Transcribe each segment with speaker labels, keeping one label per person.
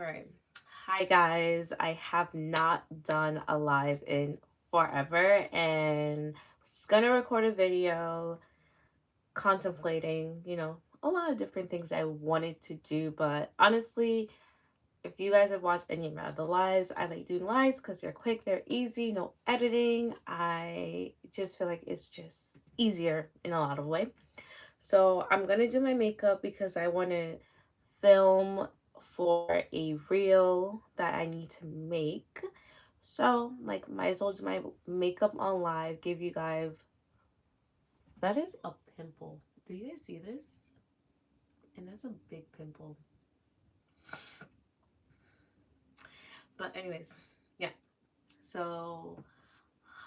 Speaker 1: right. Hi guys. I have not done a live in forever and was gonna record a video contemplating, a lot of different things I wanted to do, but honestly, if you guys have watched any of my other lives, I like doing lives because they're quick, they're easy, no editing. I just feel like it's just easier in a lot of way. So I'm gonna do my makeup because I want to film for a reel that I need to make. So, like, might as well do my makeup on live, give you guys. That is a pimple. Do you guys see this? And that's a big pimple. But, anyways, yeah. So,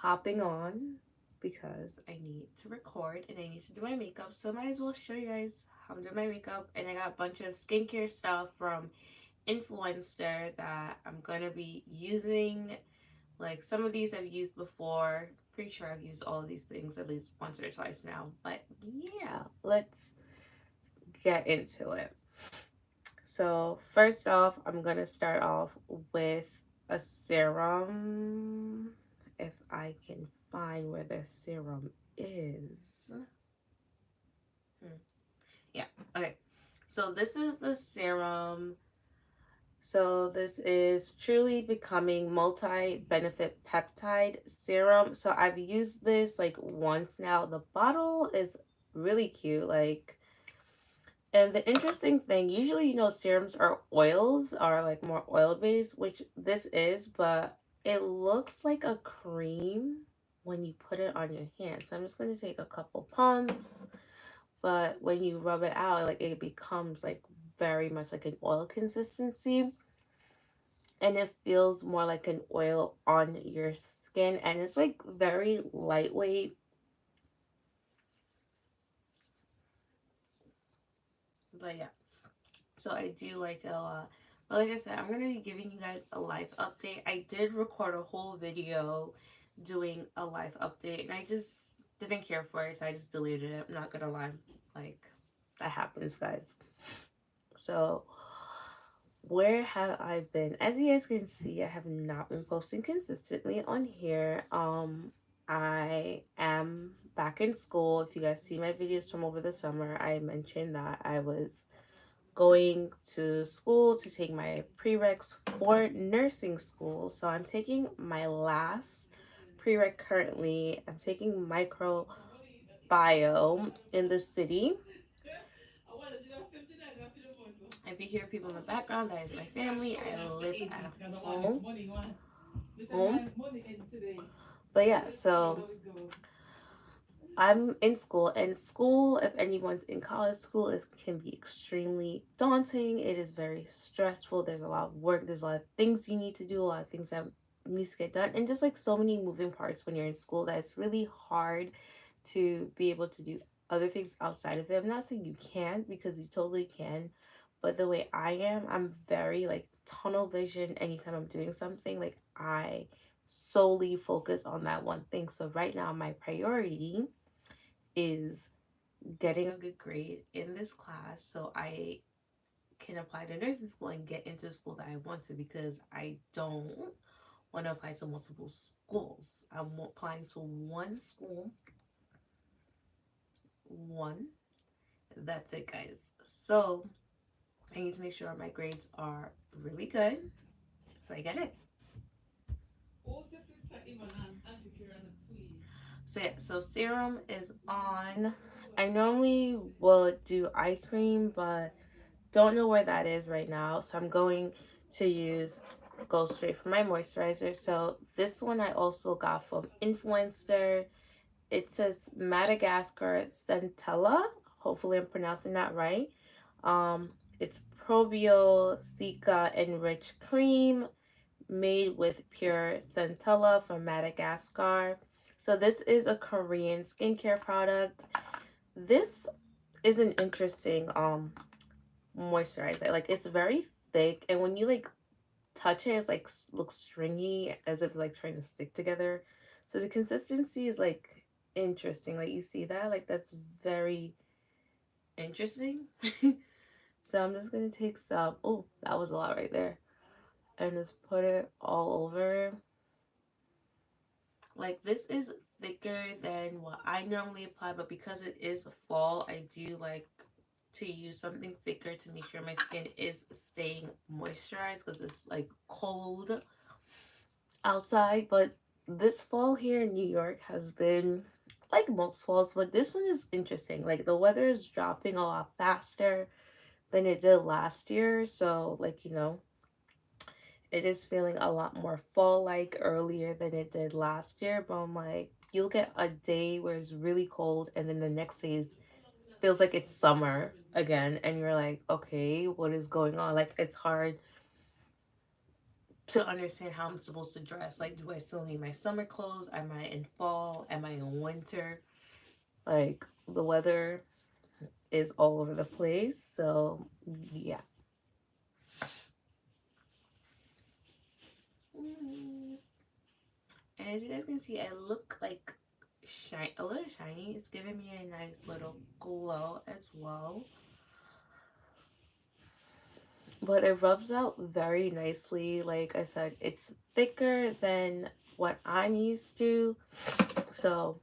Speaker 1: hopping on because I need to record and I need to do my makeup. So, I might as well show you guys how I'm doing my makeup. And I got a bunch of skincare stuff from Influencer that I'm gonna be using. Like, some of these I've used before. Pretty sure I've used all of these things at least once or twice now. But yeah, let's get into it. So first off, I'm gonna start off with a serum. If I can find where the serum is. Yeah, okay. So this is the serum. So this is Truly Becoming Multi-Benefit Peptide Serum. So I've used this like once now. The bottle is really cute. Like, and the interesting thing, usually, serums are oils, are like more oil based, which this is, but it looks like a cream when you put it on your hand. So I'm just going to take a couple pumps, but when you rub it out, like it becomes like very much like an oil consistency, and it feels more like an oil on your skin, and it's like very lightweight. But yeah, so I do like it a lot. But like I said, I'm gonna be giving you guys a life update. I did record a whole video doing a life update, and I just didn't care for it, so I just deleted it. I'm not gonna lie, like, that happens, guys. So where have I been? As you guys can see, I have not been posting consistently on here. I am back in school. If you guys see my videos from over the summer, I mentioned that I was going to school to take my prereqs for nursing school. So I'm taking my last prereq currently. I'm taking microbiome in the city. If you hear people in the background, that is my family. I live at home. But yeah, so I'm in school, and school, if anyone's in college, school is can be extremely daunting. It is very stressful. There's a lot of work. There's a lot of things you need to do. A lot of things that needs to get done, and just like so many moving parts when you're in school, that it's really hard to be able to do other things outside of it. I'm not saying you can't, because you totally can, but the way I am, I'm very like tunnel vision. Anytime I'm doing something, like I solely focus on that one thing. So right now, my priority is getting a good grade in this class so I can apply to nursing school and get into the school that I want to, because I don't want to apply to multiple schools. I'm applying to one school. One. That's it, guys. So I need to make sure my grades are really good so I get it. So yeah, so serum is on. I normally will do eye cream, but don't know where that is right now. So I'm going to go straight for my moisturizer. So this one I also got from Influencer. It says Madagascar Centella. Hopefully I'm pronouncing that right. It's Probio Sika Enriched Cream made with pure centella from Madagascar. So this is a Korean skincare product. This is an interesting moisturizer. Like, it's very thick, and when you like touch it, it's like looks stringy, as if like trying to stick together. So the consistency is like interesting. Like, you see that? Like, that's very interesting. So I'm just gonna take some. Oh, that was a lot right there. and just put it all over. Like, this is thicker than what I normally apply, but because it is fall, I do like to use something thicker to make sure my skin is staying moisturized because it's like cold outside. But this fall here in New York has been like most falls, but this one is interesting. Like, the weather is dropping a lot faster than it did last year. So, like, it is feeling a lot more fall like earlier than it did last year. But I'm like, you'll get a day where it's really cold, and then the next day feels like it's summer again. And you're like, okay, what is going on? Like, it's hard to understand how I'm supposed to dress. Like, do I still need my summer clothes? Am I in fall? Am I in winter? Like, the weather is all over the place. So, yeah. And as you guys can see, I look like a little shiny. It's giving me a nice little glow as well. But it rubs out very nicely. Like I said, it's thicker than what I'm used to. So,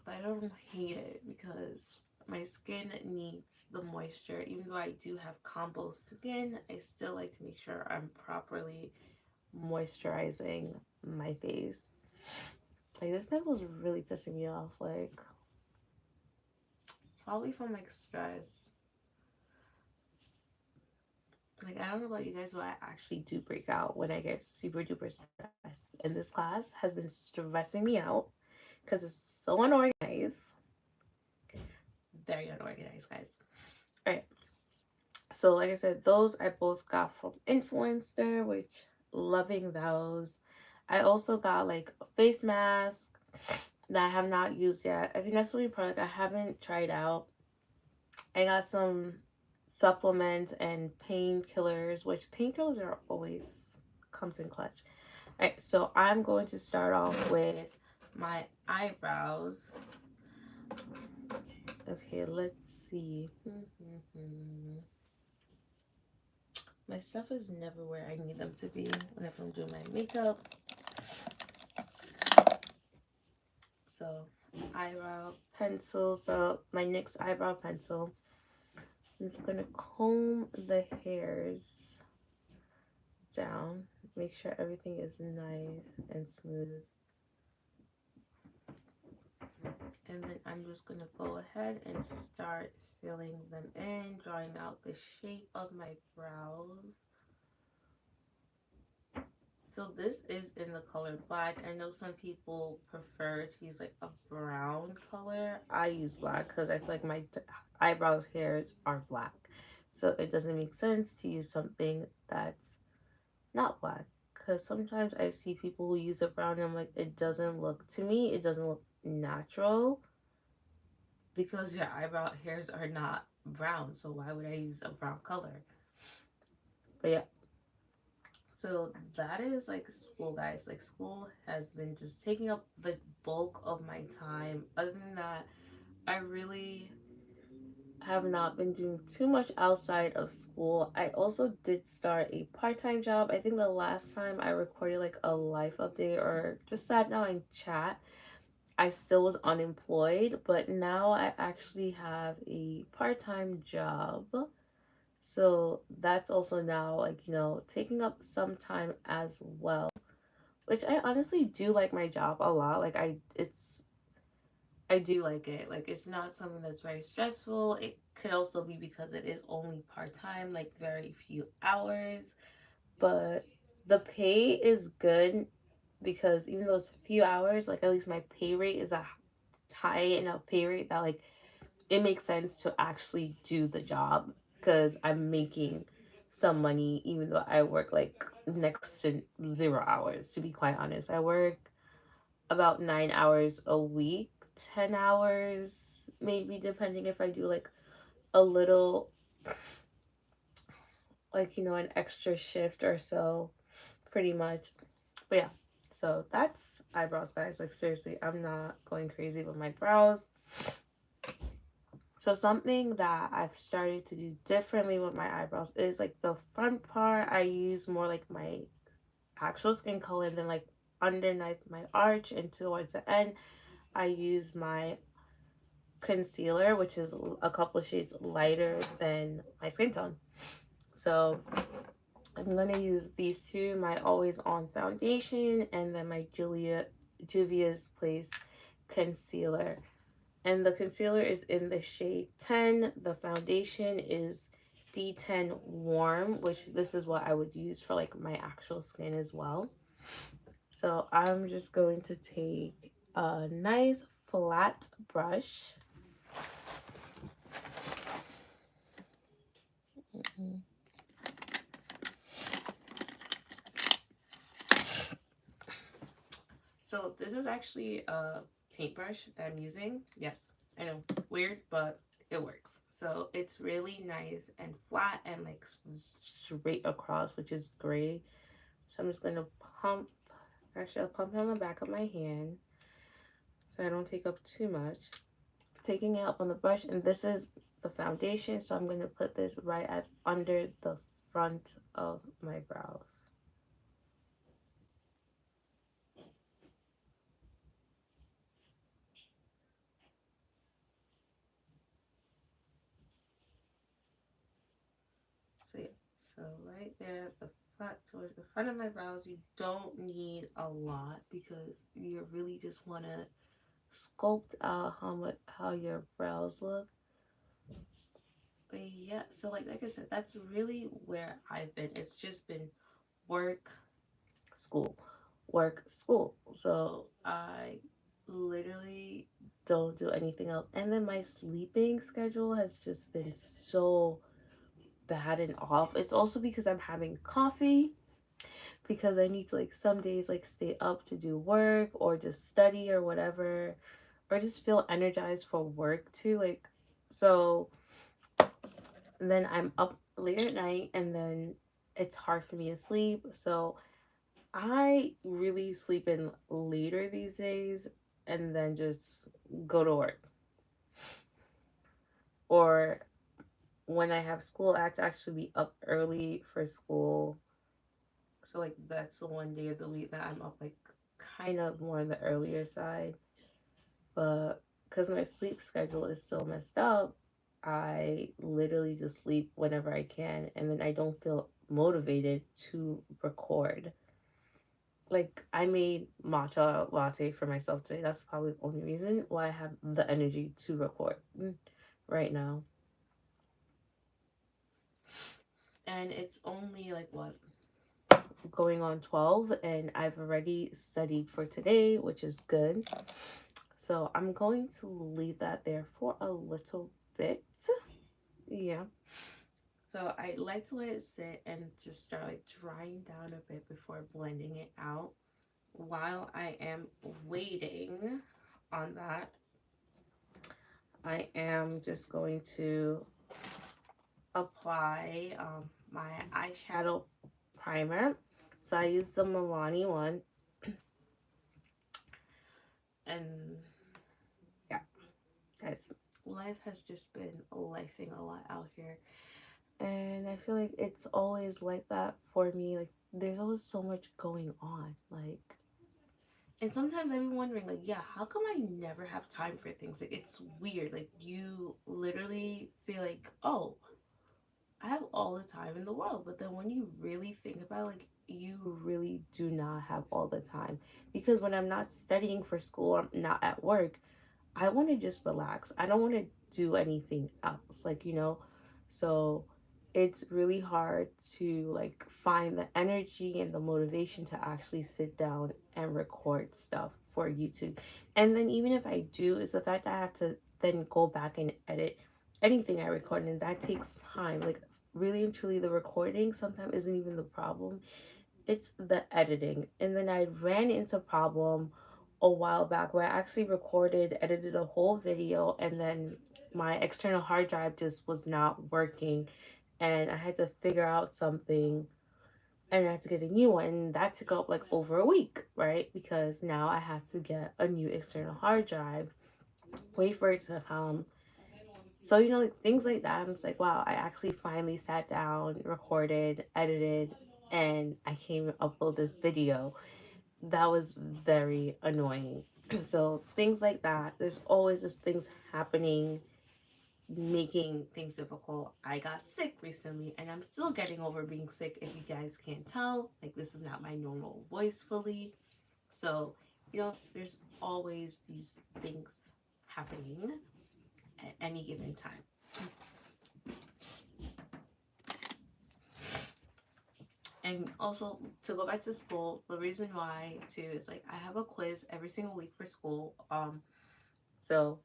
Speaker 1: but I don't hate it because my skin needs the moisture. Even though I do have combo skin, I still like to make sure I'm properly moisturizing my face. Like, this pimple's really pissing me off. Like, it's probably from like stress. Like, I don't know about you guys, but I actually do break out when I get super duper stressed. And this class has been stressing me out because it's so unorganized. Very unorganized, guys. All right. So, like I said, those I both got from Influencer, which loving those. I also got like a face mask that I have not used yet. I think that's the only product I haven't tried out. I got some supplements and painkillers, which painkillers are always comes in clutch. All right, so I'm going to start off with my eyebrows. Okay, let's see. My stuff is never where I need them to be whenever I'm doing my makeup. So, eyebrow pencil. So, my NYX eyebrow pencil. So I'm just going to comb the hairs down. Make sure everything is nice and smooth. And then I'm just going to go ahead and start filling them in, drawing out the shape of my brows. So this is in the color black. I know some people prefer to use like a brown color. I use black because I feel like my eyebrows hairs are black. So it doesn't make sense to use something that's not black. Because sometimes I see people who use a brown and I'm like, it doesn't look, to me, it doesn't look natural. Because your eyebrow hairs are not brown. So why would I use a brown color? But yeah. So that is like school, guys. Like, school has been just taking up the bulk of my time. Other than that, I really have not been doing too much outside of school. I also did start a part-time job. I think the last time I recorded like a life update or just sat down and chat, I still was unemployed, but now I actually have a part-time job. So that's also now, like, taking up some time as well, which I honestly do like my job a lot. Like, I do like it. Like, it's not something that's very stressful. It could also be because it is only part-time, like very few hours, but the pay is good because even though it's a few hours, like, at least my pay rate is a high enough pay rate that, like, it makes sense to actually do the job because I'm making some money even though I work like next to 0 hours. To be quite honest, I work about 9 hours a week, 10 hours maybe, depending if I do like a little, like, an extra shift or so, pretty much. But yeah, so that's eyebrows, guys. Like, seriously, I'm not going crazy with my brows. So something that I've started to do differently with my eyebrows is like the front part I use more like my actual skin color, and then like underneath my arch and towards the end I use my concealer, which is a couple shades lighter than my skin tone. So I'm gonna use these two, my Always On foundation and then my Juvia's Place concealer. And the concealer is in the shade 10. The foundation is D10 Warm, which this is what I would use for like my actual skin as well. So I'm just going to take a nice flat brush. So this is actually a paintbrush that I'm using. Yes, I know, weird, but it works. So it's really nice and flat and like straight across, which is great. So I'm just gonna pump, actually I'll pump it on the back of my hand so I don't take up too much. Taking it up on the brush, and this is the foundation, so I'm gonna put this right at under the front of my brows. So yeah, so right there, the front, towards the front of my brows. You don't need a lot because you really just want to sculpt out how your brows look. But yeah, so like I said, that's really where I've been. It's just been work, school, work, school. So I literally don't do anything else. And then my sleeping schedule has just been so bad and off. It's also because I'm having coffee, because I need to like some days like stay up to do work or just study or whatever, or just feel energized for work too. Like, so then I'm up late at night and then it's hard for me to sleep. So I really sleep in later these days and then just go to work. Or when I have school, I have to actually be up early for school. So like that's the one day of the week that I'm up like kind of more on the earlier side. But because my sleep schedule is so messed up, I literally just sleep whenever I can, and then I don't feel motivated to record. Like, I made matcha latte for myself today. That's probably the only reason why I have the energy to record right now. And it's only like what, going on 12, and I've already studied for today, which is good. So I'm going to leave that there for a little bit. Yeah. So I like to let it sit and just start like drying down a bit before blending it out. While I am waiting on that, I am just going to apply my eyeshadow primer. So I use the Milani one. And yeah, guys, life has just been lifing a lot out here. And I feel like it's always like that for me. Like, there's always so much going on. Like, and sometimes I've been wondering, like, yeah, how come I never have time for things? Like, it's weird. Like, you literally feel like, oh, I have all the time in the world. But then when you really think about it, like, you really do not have all the time. Because when I'm not studying for school, I'm not at work, I want to just relax. I don't want to do anything else, like, So it's really hard to like find the energy and the motivation to actually sit down and record stuff for YouTube. And then even if I do, it's the fact that I have to then go back and edit anything I record, and that takes time. Like, really and truly, the recording sometimes isn't even the problem, it's the editing. And then I ran into a problem a while back where I actually edited a whole video, and then my external hard drive just was not working, and I had to figure out something, and I had to get a new one. And that took up like over a week, right? Because now I have to get a new external hard drive, wait for it to come, So, you know, like things like that. I'm just like, wow, I actually finally sat down, recorded, edited, and I came and upload this video. That was very annoying. So, things like that. There's always just things happening, making things difficult. I got sick recently, and I'm still getting over being sick. If you guys can't tell, like, this is not my normal voice fully. So, you know, there's always these things happening at any given time. And also, to go back to school, the reason why too is like I have a quiz every single week for school. So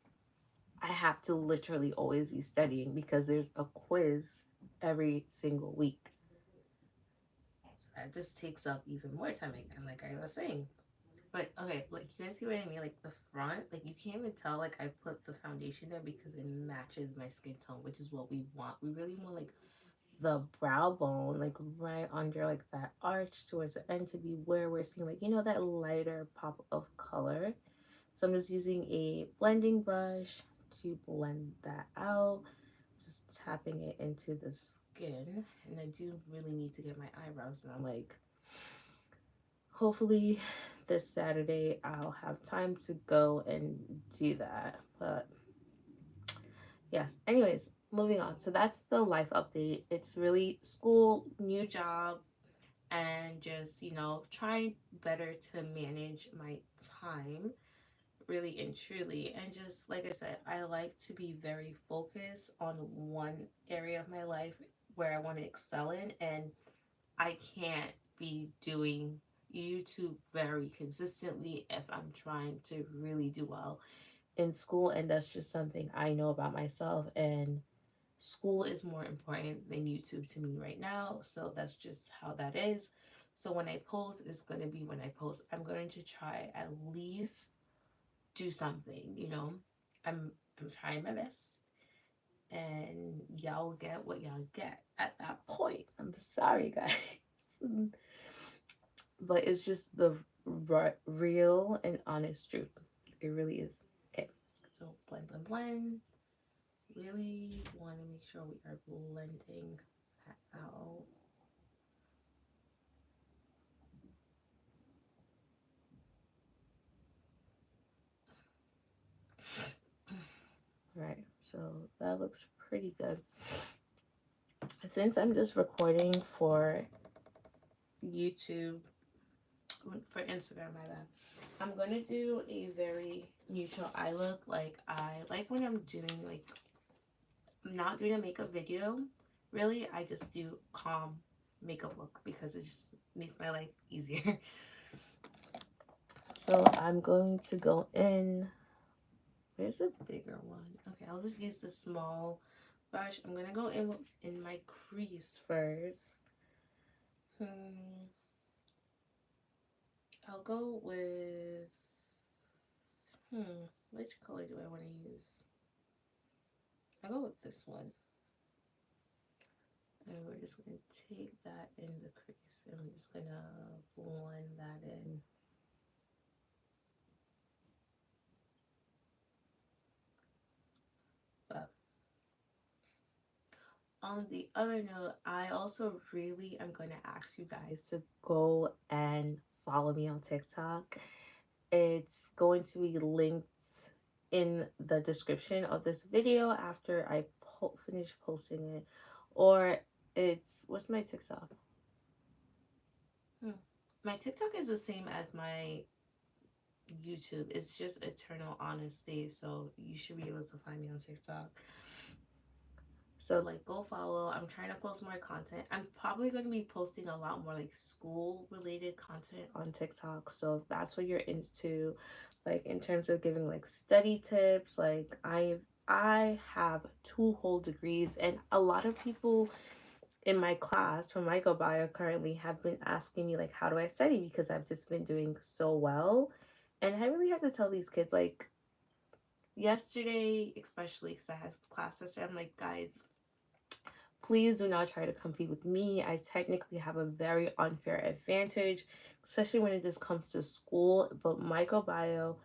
Speaker 1: I have to literally always be studying because there's a quiz every single week. So that just takes up even more time again, like I was saying. But okay, like you guys see what I mean? Like the front, like you can't even tell like I put the foundation there because it matches my skin tone, which is what we want. We really want like the brow bone, like right under like that arch towards the end to be where we're seeing like, you know, that lighter pop of color. So I'm just using a blending brush to blend that out, just tapping it into the skin. And I do really need to get my eyebrows done. Like hopefully this Saturday I'll have time to go and do that. But yes, anyways, moving on. So that's the life update. It's really school, new job, and just, you know, trying better to manage my time really and truly. And just like I said, I like to be very focused on one area of my life where I want to excel in, and I can't be doing YouTube very consistently if I'm trying to really do well in school. And that's just something I know about myself, and school is more important than YouTube to me right now. So that's just how that is. So when I post, it's going to be when I post. I'm going to try at least do something, you know. I'm trying my best, and y'all get what y'all get at that point. I'm sorry, guys. But it's just the real and honest truth. It really is. Okay, so blend, blend, blend. Really want to make sure we are blending that out. Right, so that looks pretty good. Since I'm just recording for YouTube, for Instagram, my bad, I'm gonna do a very neutral eye look. Like I like when I'm doing like, I'm not doing a makeup video. Really, I just do calm makeup look because it just makes my life easier. So I'm going to go in. Where's a bigger one? Okay, I'll just use the small brush. I'm gonna go in my crease first. I'll go with which color do I want to use? I'll go with this one. And we're just gonna take that in the crease and we're just gonna blend that in. But on the other note, I also really am going to ask you guys to go and follow me on TikTok. It's going to be linked in the description of this video after I finish posting it. Or it's, what's my TikTok? My TikTok is the same as my YouTube. It's just Eternal Honesty. So you should be able to find me on TikTok. So like go follow. I'm trying to post more content. I'm probably going to be posting a lot more like school related content on TikTok. So if that's what you're into, like in terms of giving like study tips, like I have 2 whole degrees, and a lot of people in my class from microbiome currently have been asking me like how do I study because I've just been doing so well. And I really have to tell these kids like yesterday, especially because I had class yesterday, I'm like, guys, please do not try to compete with me. I technically have a very unfair advantage, especially when it just comes to school. But microbiome,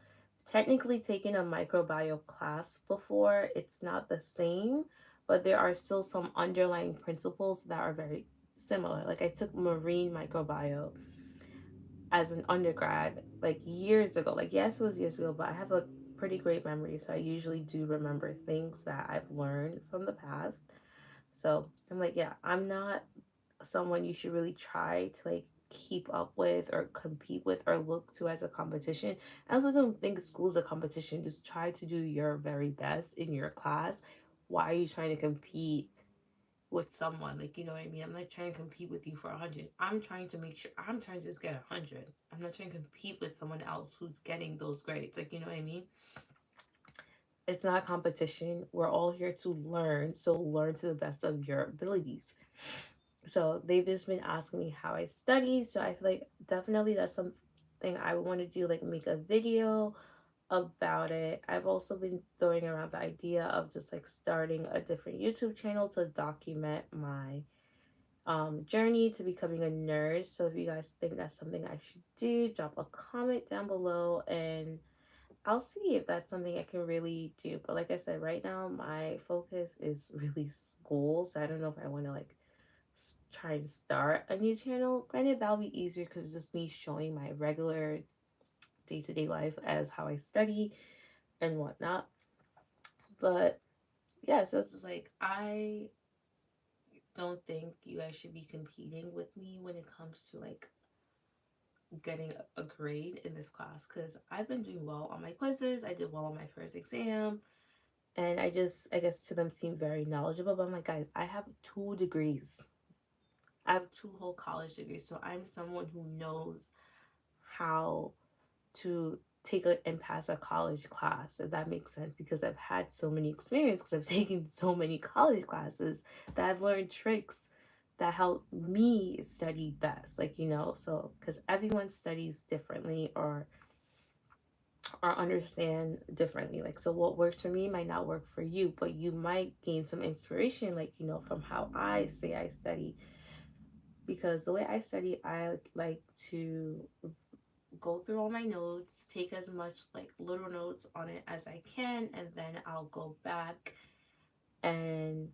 Speaker 1: technically taken a microbiome class before. It's not the same, but there are still some underlying principles that are very similar. Like I took marine microbiome as an undergrad like years ago. Like yes, it was years ago, but I have a pretty great memory, so I usually do remember things that I've learned from the past. So I'm like, yeah, I'm not someone you should really try to like keep up with or compete with or look to as a competition. I also don't think school's a competition. Just try to do your very best in your class. Why are you trying to compete with someone? Like, you know what I mean? I'm not trying to compete with you for 100. I'm trying to make sure I'm trying to just get 100. I'm not trying to compete with someone else who's getting those grades. Like, you know what I mean? It's not a competition. We're all here to learn. So learn to the best of your abilities. So they've just been asking me how I study. So I feel like definitely that's something I want to do, like make a video about it. I've also been throwing around the idea of just like starting a different YouTube channel to document my journey to becoming a nurse. So if you guys think that's something I should do, drop a comment down below and I'll see if that's something I can really do. But like I said, right now my focus is really school. So I don't know if I want to like try and start a new channel. Granted, that'll be easier because it's just me showing my regular day-to-day life as how I study and whatnot. But yeah, so it's just like I don't think you guys should be competing with me when it comes to like getting a grade in this class because I've been doing well on my quizzes. I did well on my first exam. And I guess to them seem very knowledgeable. But I'm like, guys, I have 2 degrees. I have 2 whole college degrees. So I'm someone who knows how to take and pass a college class, if that makes sense, because I've had so many experiences, because I've taken so many college classes that I've learned tricks that help me study best. Like, you know, so because everyone studies differently or understand differently. Like, so what works for me might not work for you, but you might gain some inspiration, like, you know, from how I say I study. Because the way I study, I like to go through all my notes, take as much like little notes on it as I can, and then I'll go back and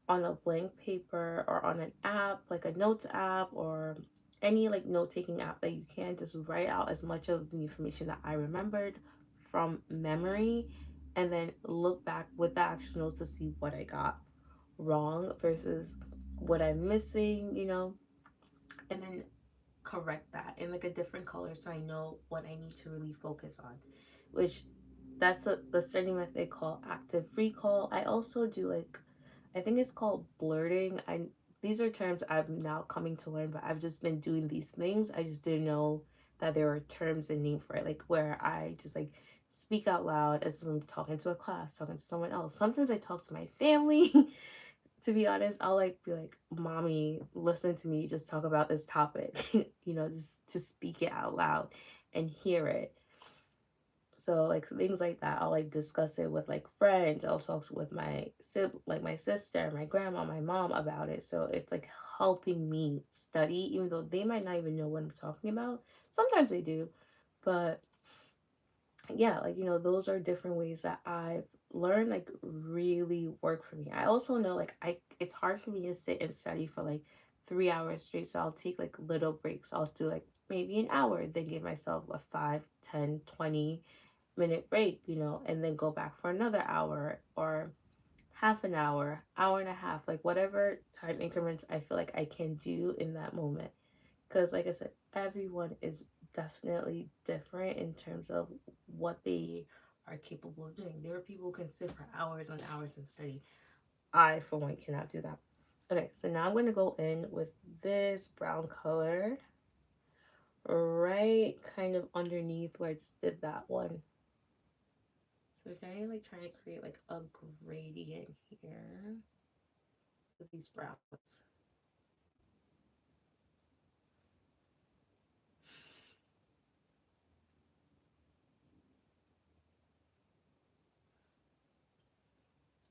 Speaker 1: on a blank paper or on an app, like a notes app or any like note taking app that you can, just write out as much of the information that I remembered from memory and then look back with the actual notes to see what I got wrong versus what I'm missing, you know, and then correct that in like a different color so I know what I need to really focus on, which that's the study method called active recall. I also do like, I think it's called blurting. I These are terms I'm now coming to learn, but I've just been doing these things. I just didn't know that there were terms and name for it, like where I just like speak out loud as if I'm talking to a class, talking to someone else. Sometimes I talk to my family. To be honest, I'll like be like, "Mommy, listen to me just talk about this topic," you know, just to speak it out loud and hear it. So like things like that, I'll like discuss it with like friends. I'll talk with like my sister, my grandma, my mom about it. So it's like helping me study, even though they might not even know what I'm talking about. Sometimes they do, but yeah, like you know, those are different ways that I've learned like really work for me. I also know like it's hard for me to sit and study for like 3 hours straight. So I'll take like little breaks. I'll do like maybe an hour, then give myself a 5, 10, 20 minute break, you know, and then go back for another hour or half an hour, hour and a half, like whatever time increments I feel like I can do in that moment. Because, like I said, everyone is definitely different in terms of what they are capable of doing. There are people who can sit for hours and hours and study. I, for one, cannot do that. Okay, so now I'm going to go in with this brown color right kind of underneath where I just did that one. So we're kind of like trying to create like a gradient here with these browns.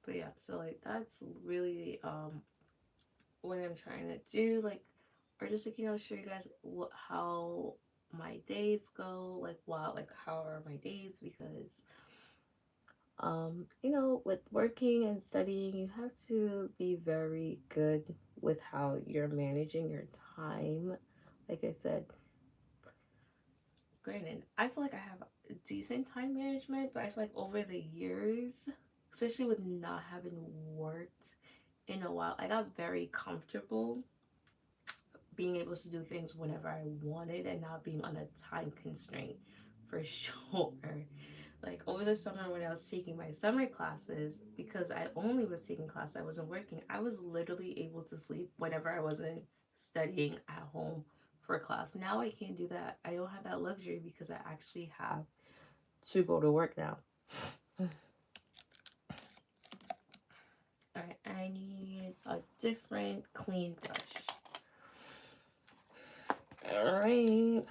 Speaker 1: But yeah, so like that's really what I'm trying to do, like, or just like, you know, show you guys how my days go, like wow, like how are my days, because you know, with working and studying, you have to be very good with how you're managing your time. Like I said, granted, I feel like I have decent time management, but I feel like over the years, especially with not having worked in a while, I got very comfortable being able to do things whenever I wanted and not being on a time constraint for sure. Like over the summer when I was taking my summer classes, because I only was taking class, I wasn't working, I was literally able to sleep whenever I wasn't studying at home for class. Now I can't do that. I don't have that luxury because I actually have to go to work now. Alright, I need a different clean brush. Alright.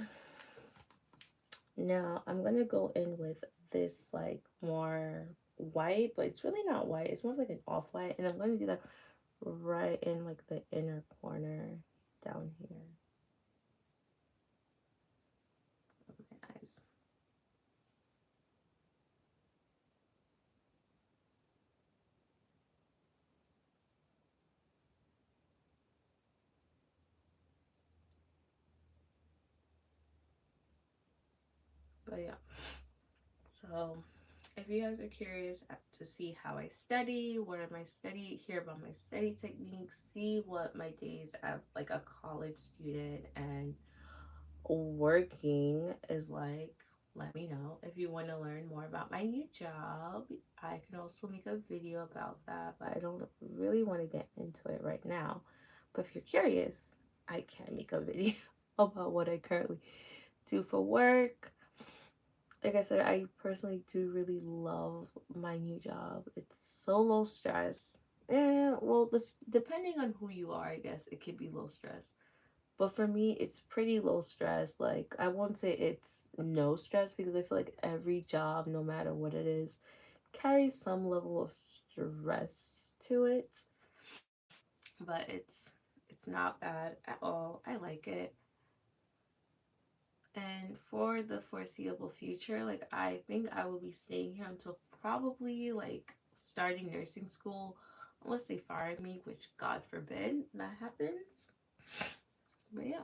Speaker 1: Now I'm gonna go in with this like more white, but it's really not white. It's more like an off-white. And I'm gonna do that right in like the inner corner down here of my eyes. But yeah, so if you guys are curious to see how I study, what are my study, hear about my study techniques, see what my days as like a college student and working is like, let me know. If you want to learn more about my new job, I can also make a video about that, but I don't really want to get into it right now. But if you're curious, I can make a video about what I currently do for work. Like I said, I personally do really love my new job. It's so low stress. Well, this depending on who you are, I guess it could be low stress. But for me, it's pretty low stress. Like, I won't say it's no stress because I feel like every job, no matter what it is, carries some level of stress to it. But it's not bad at all. I like it. And for the foreseeable future, like I think I will be staying here until probably like starting nursing school, unless they fire me, which God forbid that happens. But yeah.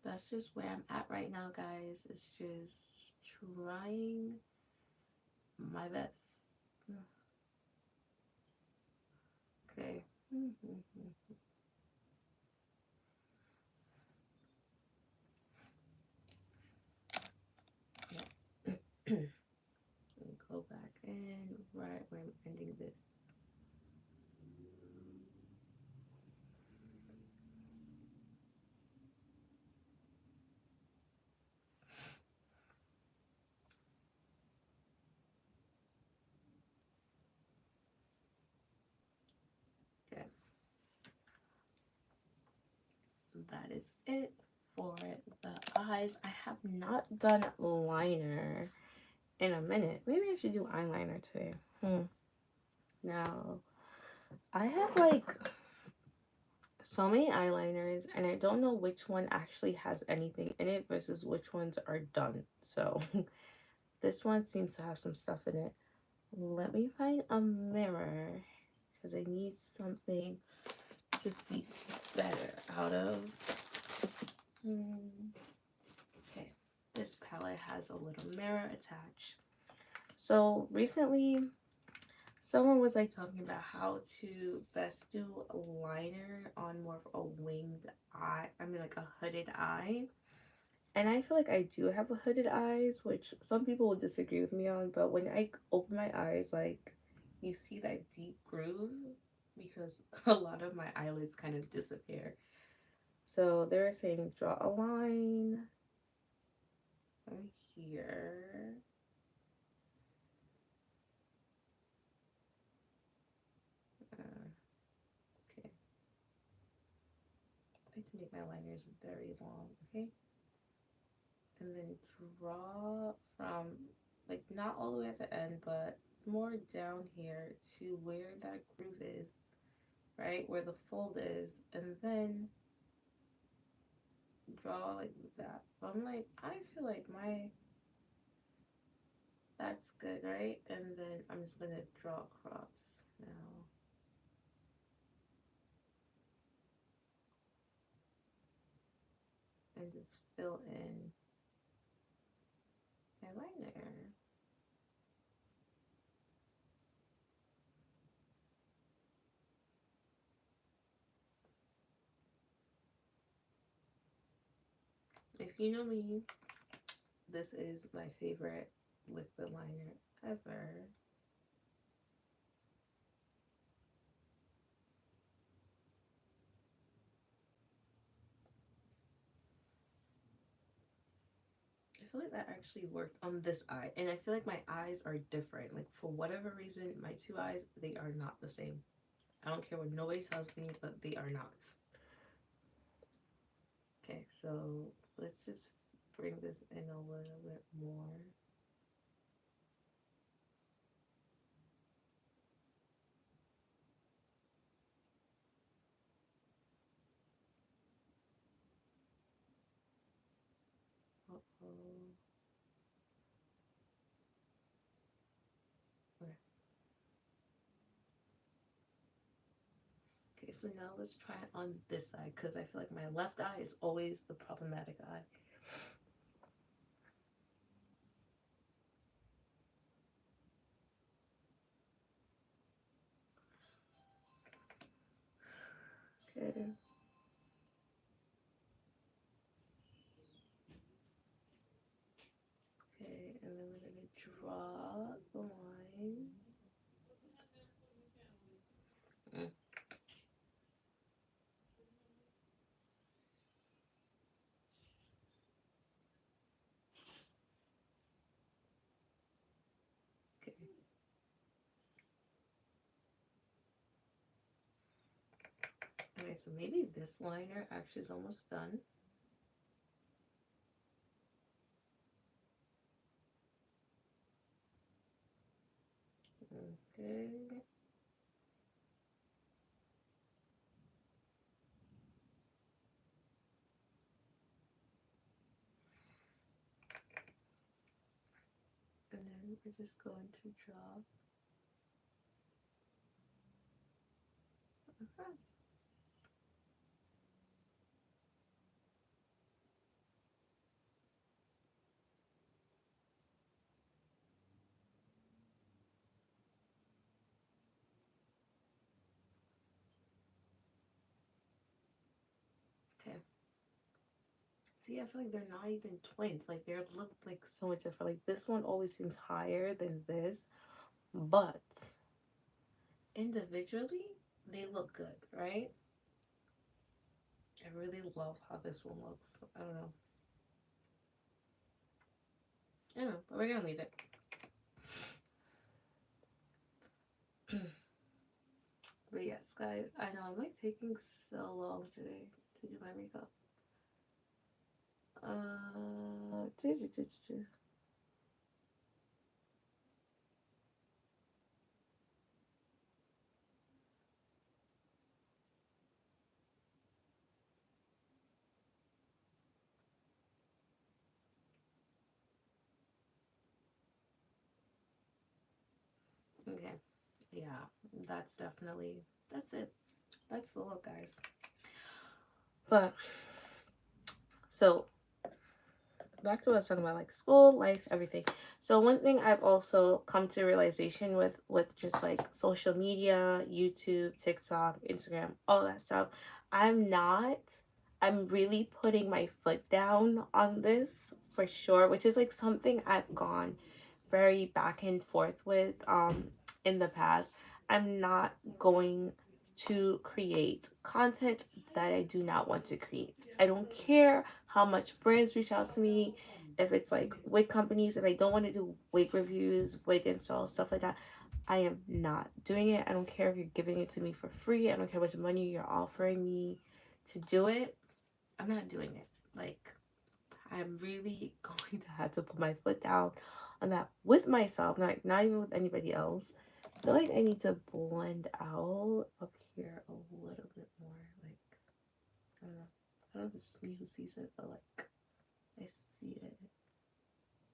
Speaker 1: That's just where I'm at right now, guys. It's just trying my best. Okay. Let me go back in right when I'm ending this. Okay. That is it for the eyes. I have not done liner in a minute. Maybe I should do eyeliner today. Now, I have like so many eyeliners and I don't know which one actually has anything in it versus which ones are done. So this one seems to have some stuff in it. Let me find a mirror because I need something to see better out of. Okay, this palette has a little mirror attached. So recently someone was like talking about how to best do a liner on more of a winged eye, I mean like a hooded eye. And I feel like I do have a hooded eyes, which some people will disagree with me on, but when I open my eyes, like you see that deep groove because a lot of my eyelids kind of disappear. So they're saying draw a line right here. Okay. I like to make my liners very long, okay? And then draw from like not all the way at the end, but more down here to where that groove is, right? Where the fold is, and then draw like that from I'm like, I feel like that's good, right? And then I'm just gonna draw across now. And just fill in my liner. If you know me, this is my favorite liquid liner ever. I feel like that actually worked on this eye. And I feel like my eyes are different. Like, for whatever reason, my two eyes, they are not the same. I don't care what nobody tells me, but they are not. Okay, so let's just bring this in a little bit more. Uh-oh. Okay, so now let's try it on this side because I feel like my left eye is always the problematic eye. Okay. Okay, and then we're gonna draw the line. Mm. Okay. Okay, so maybe this liner actually is almost done. Okay. And then we're just going to draw across. Okay. See, I feel like they're not even twins. Like, they look like so much different. Like, this one always seems higher than this, but individually, they look good, right? I really love how this one looks. I don't know. I don't know, but we're gonna leave it. But yes, guys, I know I'm like taking so long today to do my makeup. Uh, okay, yeah, that's it. That's the look, guys. But so back to what I was talking about, like school, life, everything. So one thing I've also come to realization with just like social media, YouTube, TikTok, Instagram, all that stuff, I'm not I'm really putting my foot down on this for sure, which is like something I've gone very back and forth with in the past. I'm not going to create content that I do not want to create. I don't care how much brands reach out to me, if it's like wig companies, if I don't want to do wig reviews, wig install, stuff like that. I am not doing it. I don't care if you're giving it to me for free. I don't care how much money you're offering me to do it. I'm not doing it. Like, I'm really going to have to put my foot down on that with myself, not even with anybody else. I feel like I need to blend out up here a little bit more. Like, I don't know. I don't know if it's just me who sees it, but like, I see it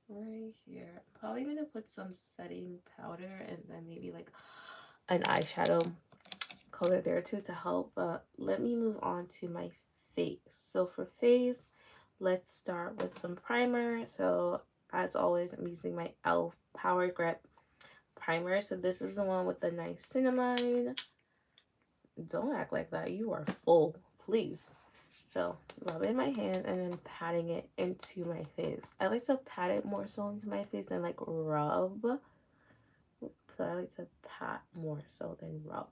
Speaker 1: right here. I'm probably gonna put some setting powder and then maybe like an eyeshadow color there too to help. But let me move on to my face. So for face, let's start with some primer. So as always, I'm using my e.l.f. Power Grip primer. So this is the one with the niacinamide. Don't act like that. You are full, please. So rub it in my hand and then patting it into my face. I like to pat it more so into my face than like rub. So I like to pat more so than rub.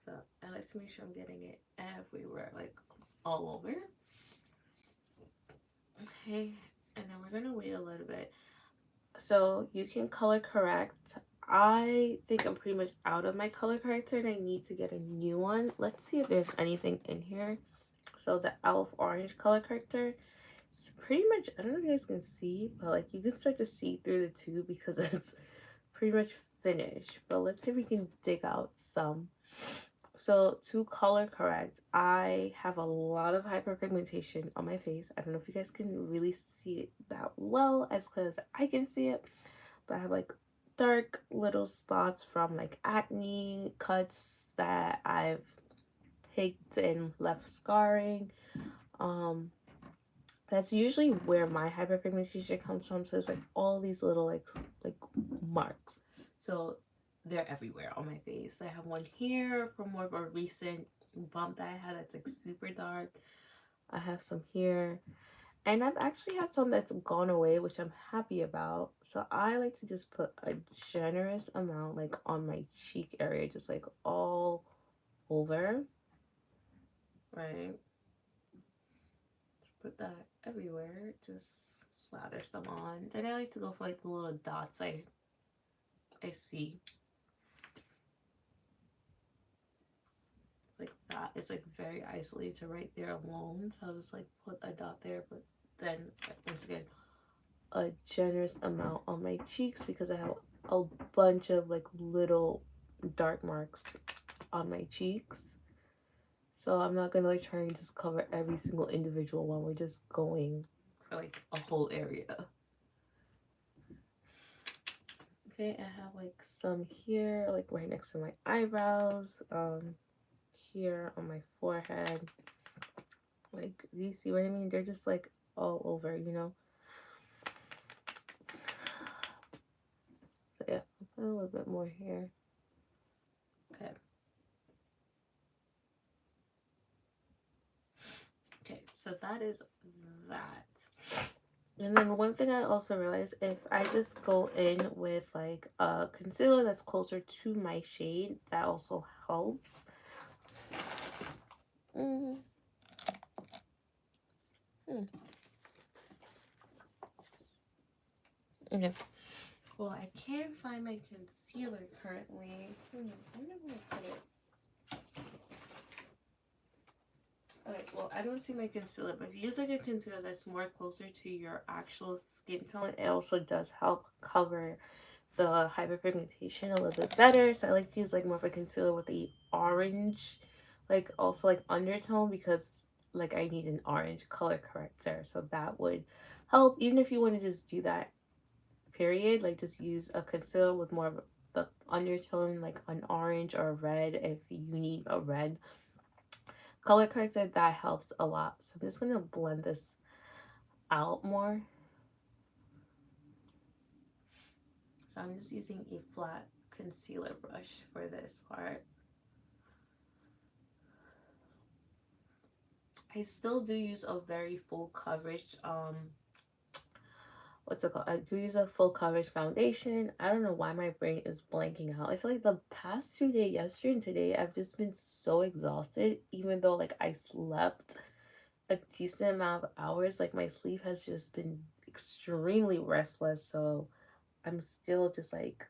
Speaker 1: So I like to make sure I'm getting it everywhere, like all over. Okay, and then we're gonna wait a little bit. So you can color correct. I think I'm pretty much out of my color corrector and I need to get a new one. Let's see if there's anything in here. So the e.l.f. orange color corrector, it's pretty much, I don't know if you guys can see, but like you can start to see through the tube because it's pretty much finished. But let's see if we can dig out some. So to color correct, I have a lot of hyperpigmentation on my face. I don't know if you guys can really see it that well as clear as I can see it, but I have like dark little spots from like acne, cuts that I've picked and left scarring. Um, that's usually where my hyperpigmentation comes from. So it's like all these little like marks. So they're everywhere on my face. I have one here from more of a recent bump that I had that's like super dark. I have some here. And I've actually had some that's gone away, which I'm happy about. So I like to just put a generous amount like on my cheek area, just like all over. Right? Put that everywhere. Just slather some on. Then I like to go for like the little dots I see. Like that. It's like very isolated right there alone. So I'll just like put a dot there, but then once again a generous amount on my cheeks because I have a bunch of like little dark marks on my cheeks. So I'm not gonna like try and just cover every single individual one. We're just going for like a whole area. Okay, I have like some here, like right next to my eyebrows, here on my forehead. Like, do you see what I mean? They're just like all over, you know? So yeah, I'll put a little bit more here. Okay. Okay, so that is that. And then one thing I also realized, if I just go in with like a concealer that's closer to my shade, that also helps. Mm. Hmm. Okay. Well, I can't find my concealer currently. I wonder where I put it. Okay, well, I don't see my concealer, but if you use like a concealer that's more closer to your actual skin tone, it also does help cover the hyperpigmentation a little bit better. So I like to use like more of a concealer with the orange, like also like undertone because like I need an orange color corrector. So that would help even if you want to just do that period, like just use a concealer with more of the undertone like an orange or a red if you need a red color corrector. That helps a lot. So I'm just gonna blend this out more. So I'm just using a flat concealer brush for this part. I still do use a very full coverage what's it called? I do use a full coverage foundation. I don't know why my brain is blanking out. I feel like the past 2 days, yesterday and today, I've just been so exhausted, even though like I slept a decent amount of hours. Like my sleep has just been extremely restless. So I'm still just like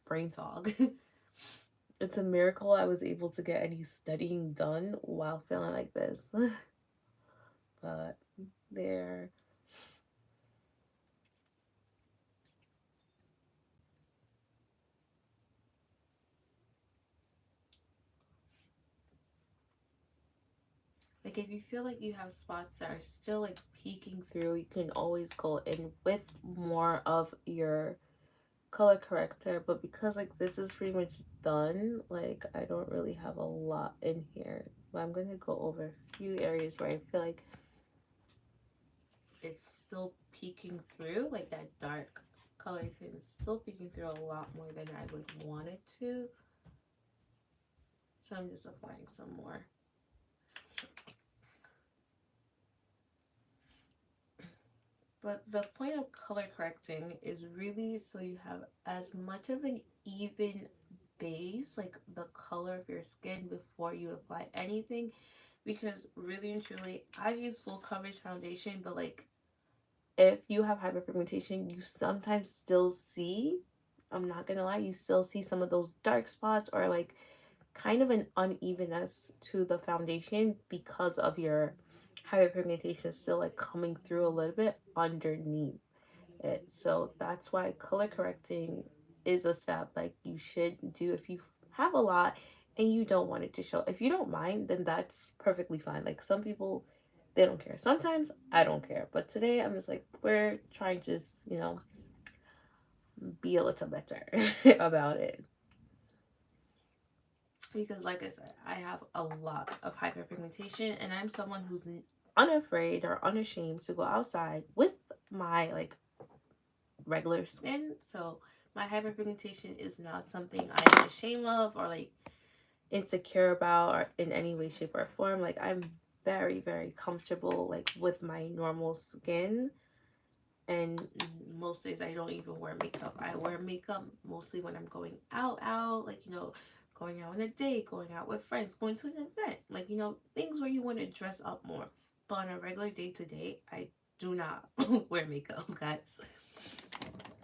Speaker 1: brain fog. It's a miracle I was able to get any studying done while feeling like this. But there. Like if you feel like you have spots that are still like peeking through, you can always go in with more of your color corrector. But because like this is pretty much done, like I don't really have a lot in here. But I'm gonna go over a few areas where I feel like it's still peeking through, like that dark color is still peeking through a lot more than I would want it to. So I'm just applying some more. But the point of color correcting is really so you have as much of an even base, like the color of your skin, before you apply anything. Because really and truly, I've used full coverage foundation, but like if you have hyperpigmentation, you sometimes still see, I'm not gonna lie, you still see some of those dark spots or like kind of an unevenness to the foundation because of your hyperpigmentation still like coming through a little bit underneath it. So that's why color correcting is a step like you should do if you have a lot and you don't want it to show. If you don't mind, then that's perfectly fine. Like some people, they don't care. Sometimes I don't care, but today I'm just like, we're trying to just, be a little better about it. Because like I said, I have a lot of hyperpigmentation and I'm someone who's unafraid or unashamed to go outside with my like regular skin. So my hyperpigmentation is not something I'm ashamed of or like insecure about or in any way, shape, or form. Like I'm very, very comfortable like with my normal skin. And most days I don't even wear makeup. I wear makeup mostly when I'm going out, like going out on a date, going out with friends, going to an event, like things where you want to dress up more. But on a regular day to day, I do not wear makeup, guys.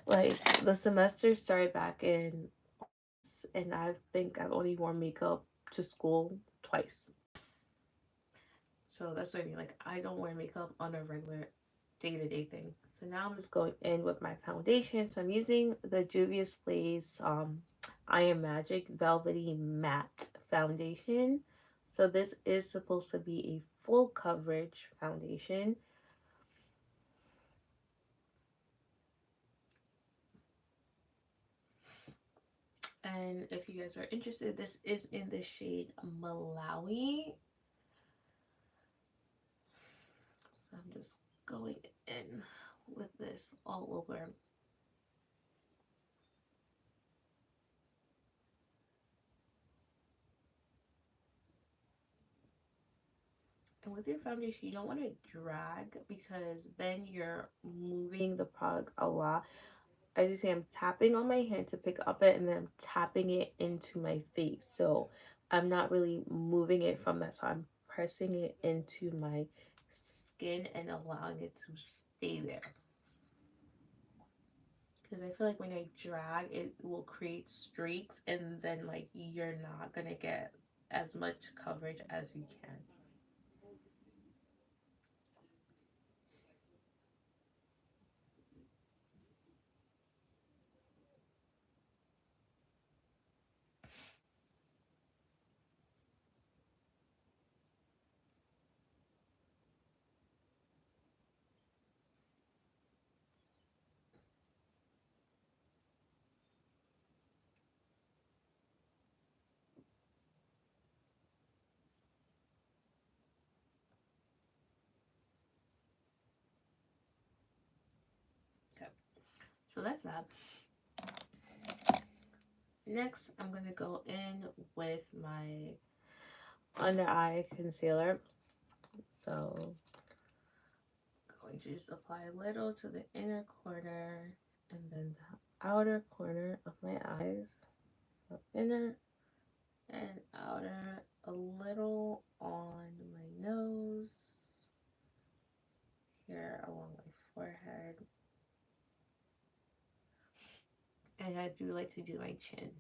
Speaker 1: Like the semester started back in, and I think I've only worn makeup to school twice. So that's what I mean. Like I don't wear makeup on a regular day-to-day thing. So now I'm just going in with my foundation. So I'm using the Juvia's Place I Am Magic Velvety Matte Foundation. So this is supposed to be a full coverage foundation. And if you guys are interested, this is in the shade Malawi. So I'm just going in with this all over. And with your foundation, you don't want to drag because then you're moving the product a lot. As you see, I'm tapping on my hand to pick up it and then I'm tapping it into my face. So I'm not really moving it from that. So I'm pressing it into my skin and allowing it to stay there. Because I feel like when I drag, it will create streaks and then like you're not going to get as much coverage as you can. Okay, so that's that. Next, I'm going to go in with my under eye concealer. So going to just apply a little to the inner corner and then the outer corner of my eyes. So inner and outer, a little on my nose, here along my forehead. And I do like to do my chin.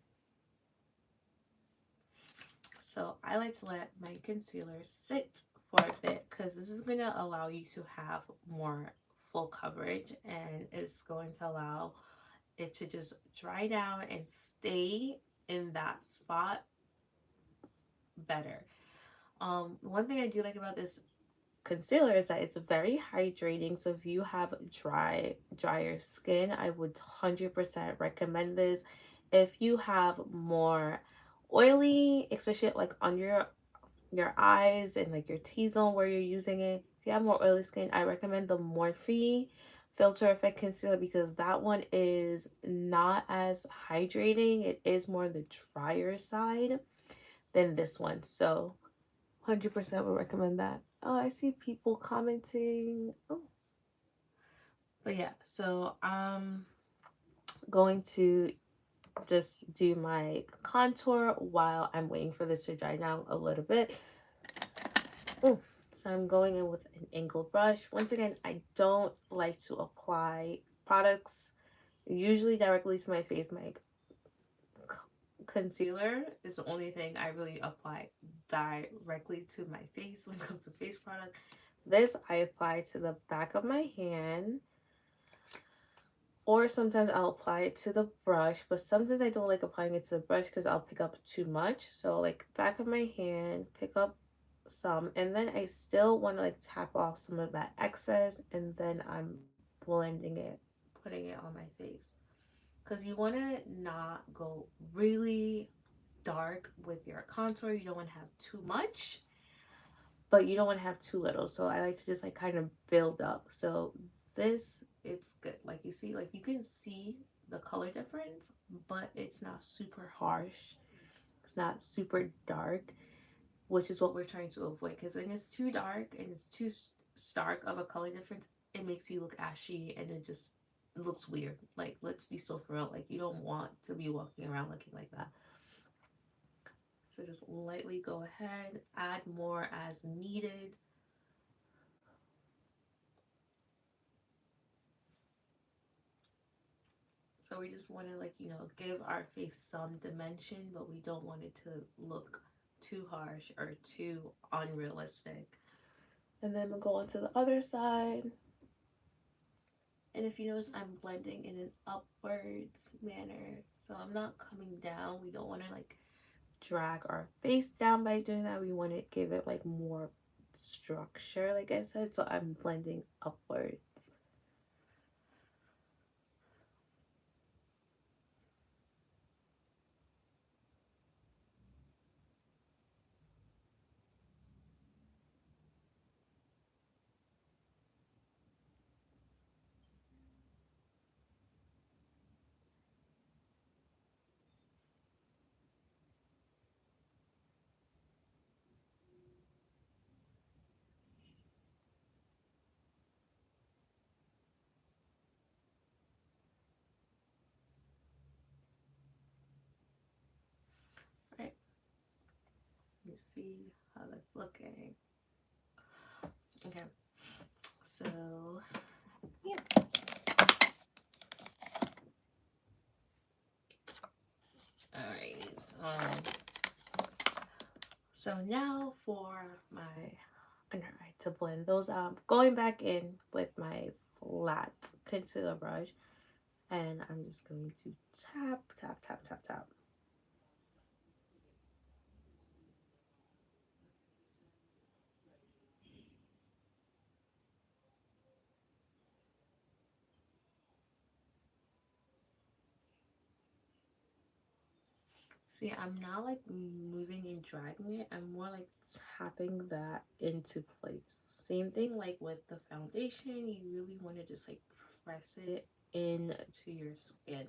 Speaker 1: So I like to let my concealer sit for a bit because this is going to allow you to have more full coverage and it's going to allow it to just dry down and stay in that spot better. One thing I do like about this concealer is that it's very hydrating. So if you have drier skin, I would 100% recommend this. If you have more oily, especially like on your eyes and like your T-zone where you're using it, if you have more oily skin, I recommend the Morphe Filter Effect Concealer because that one is not as hydrating. It is more the drier side than this one. So 100% would recommend that. Oh, I see people commenting. Oh, but yeah, so I'm going to just do my contour while I'm waiting for this to dry down a little bit. Mm. So I'm going in with an angled brush. Once again, I don't like to apply products usually directly to my face. My concealer is the only thing I really apply directly to my face when it comes to face product. This I apply to the back of my hand, or sometimes I'll apply it to the brush, but sometimes I don't like applying it to the brush because I'll pick up too much. So like back of my hand, pick up some, and then I still want to like tap off some of that excess, and then I'm blending it, putting it on my face. Because you want to not go really dark with your contour. You don't want to have too much, but you don't want to have too little. So I like to just like kind of build up. So this, it's good. Like you see, like you can see the color difference, but it's not super harsh. It's not super dark, which is what we're trying to avoid. Because when it's too dark and it's too stark of a color difference, it makes you look ashy and it just looks weird. Like, let's be so for real. Like, you don't want to be walking around looking like that. So just lightly go ahead, add more as needed. So we just want to like, give our face some dimension, but we don't want it to look too harsh or too unrealistic. And then we'll go on to the other side. And if you notice, I'm blending in an upwards manner. So I'm not coming down. We don't want to like drag our face down by doing that. We want to give it like more structure, like I said. So I'm blending upwards. Right. Let me see how that's looking. Okay. So yeah. All right. So now for my under eye to blend those out. Going back in with my flat concealer brush, and I'm just going to tap, tap, tap, tap, tap. See, I'm not like moving and dragging it. I'm more like tapping that into place. Same thing like with the foundation. You really want to just like press it into your skin.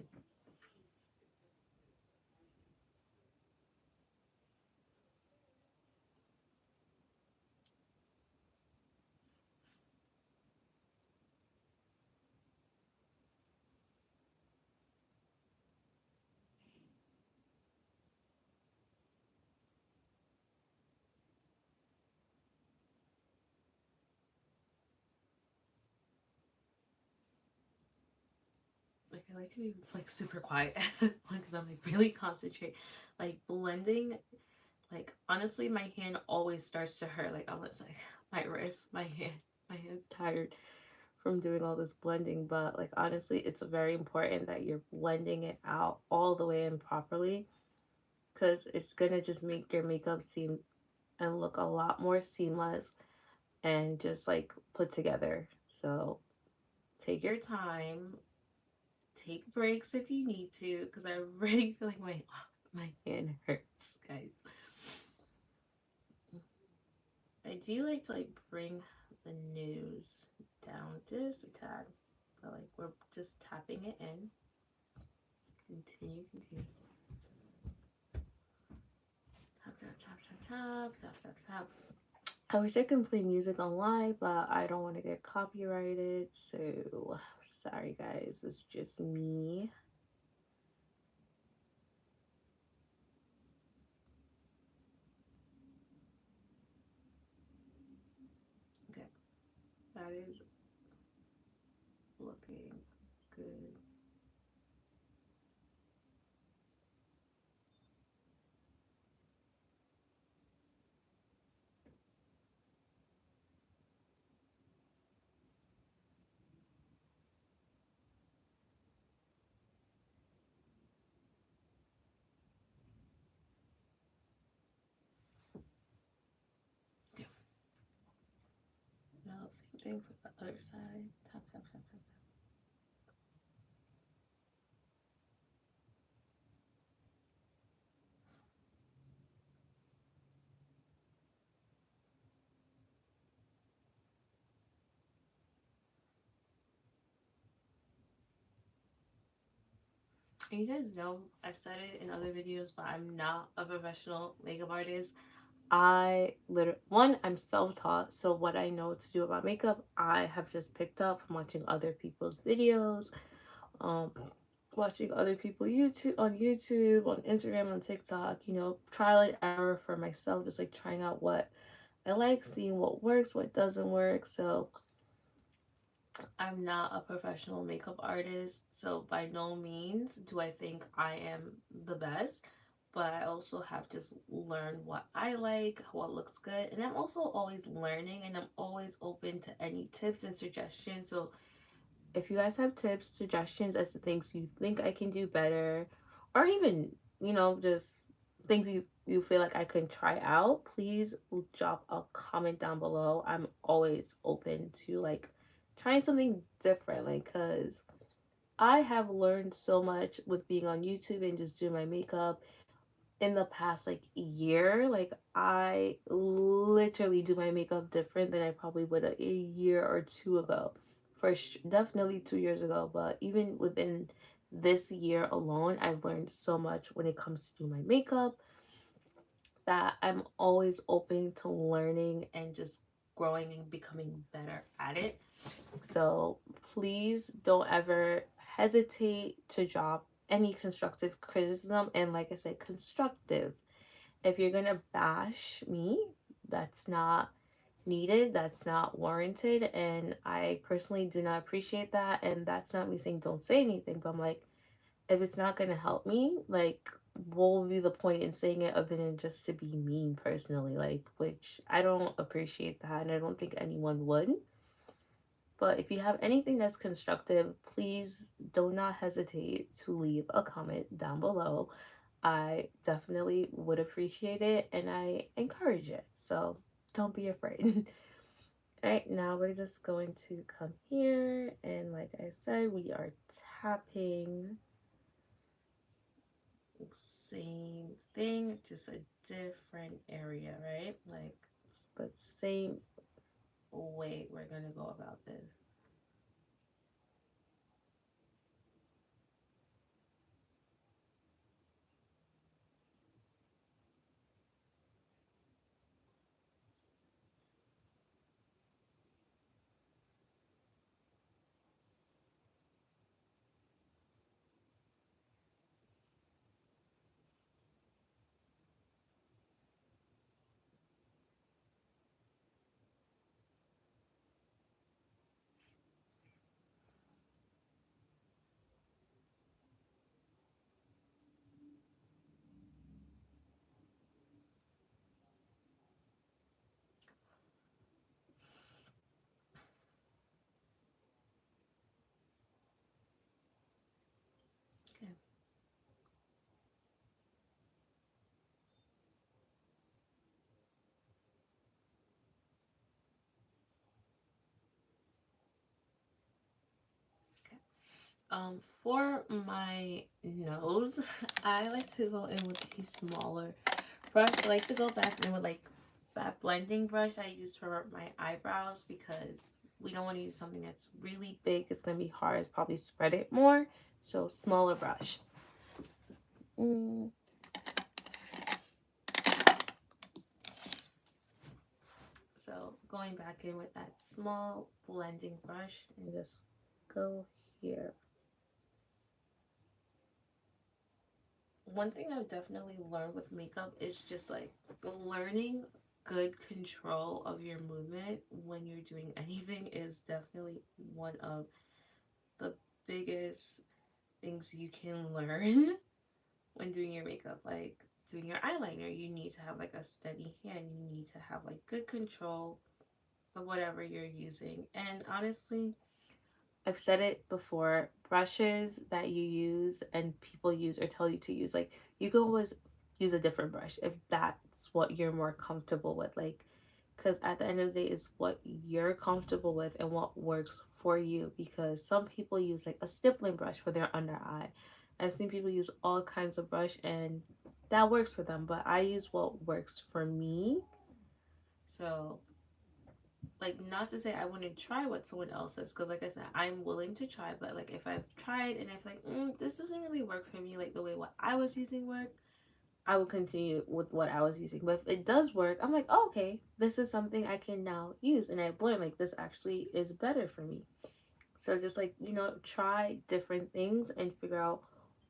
Speaker 1: Like I like to be like super quiet at this point because I'm like really concentrate. Like blending, like honestly, my hand always starts to hurt. Like almost like my wrist, my hand's tired from doing all this blending. But like honestly, it's very important that you're blending it out all the way in properly because it's gonna just make your makeup seem and look a lot more seamless and just like put together. So take your time, take breaks if you need to, because I really feel like my hand hurts, guys. I do like to like bring the nose down just a tad, but like we're just tapping it in. Continue, continue. Tap, tap, tap, tap, tap, tap, tap, tap. I wish I could play music online, but I don't want to get copyrighted. So sorry, guys. It's just me. Okay, that is looking good. Yeah. Now, same thing for the other side. Tap, tap, tap, tap. And you guys know, I've said it in other videos, but I'm not a professional makeup artist. I literally, one, I'm self-taught, so what I know to do about makeup, I have just picked up from watching other people's videos, um, watching other people on YouTube, on Instagram, on TikTok, you know, trial and error for myself, just like trying out what I like, seeing what works, what doesn't work. So I'm not a professional makeup artist, so by no means do I think I am the best, but I also have just learned what I like, what looks good, and I'm also always learning and I'm always open to any tips and suggestions. So if you guys have tips, suggestions as to things you think I can do better, or even, you know, just things you feel like I can try out, please drop a comment down below. I'm always open to like trying something different, like, because I have learned so much with being on YouTube and just doing my makeup in the past like year. Like I literally do my makeup different than I probably would a year or two ago. Definitely 2 years ago, but even within this year alone, I've learned so much when it comes to do my makeup, that I'm always open to learning and just growing and becoming better at it. So please don't ever hesitate to drop any constructive criticism. And like I said, constructive. If you're gonna bash me, that's not needed, that's not warranted, and I personally do not appreciate that. And that's not me saying don't say anything, but I'm like, if it's not gonna help me, like, what will be the point in saying it other than just to be mean personally? Like, which I don't appreciate that, and I don't think anyone would. But if you have anything that's constructive, please do not hesitate to leave a comment down below. I definitely would appreciate it and I encourage it. So don't be afraid. All right, now we're just going to come here, and like I said, we are tapping. Same thing, just a different area, right? Like, but same way we're gonna go about this. Okay. For my nose, I like to go in with a smaller brush. I like to go back in with like that blending brush I use for my eyebrows because we don't want to use something that's really big. It's gonna be hard to probably spread it more. So smaller brush. Mm. So going back in with that small blending brush and just go here. One thing I've definitely learned with makeup is just like learning good control of your movement when you're doing anything is definitely one of the biggest things you can learn when doing your makeup. Like doing your eyeliner, you need to have like a steady hand, you need to have like good control of whatever you're using. And honestly, I've said it before, brushes that you use and people use or tell you to use, like you can always use a different brush if that's what you're more comfortable with. Like, because at the end of the day, it's what you're comfortable with and what works for you. Because some people use like a stippling brush for their under eye. I've seen people use all kinds of brush and that works for them, but I use what works for me. So like not to say I wouldn't try what someone else says because like I said I'm willing to try, but like if I've tried and if like this doesn't really work for me like the way what I was using worked, I will continue with what I was using. But if it does work, I'm like, oh, okay, this is something I can now use, and I've learned like this actually is better for me. So just like try different things and figure out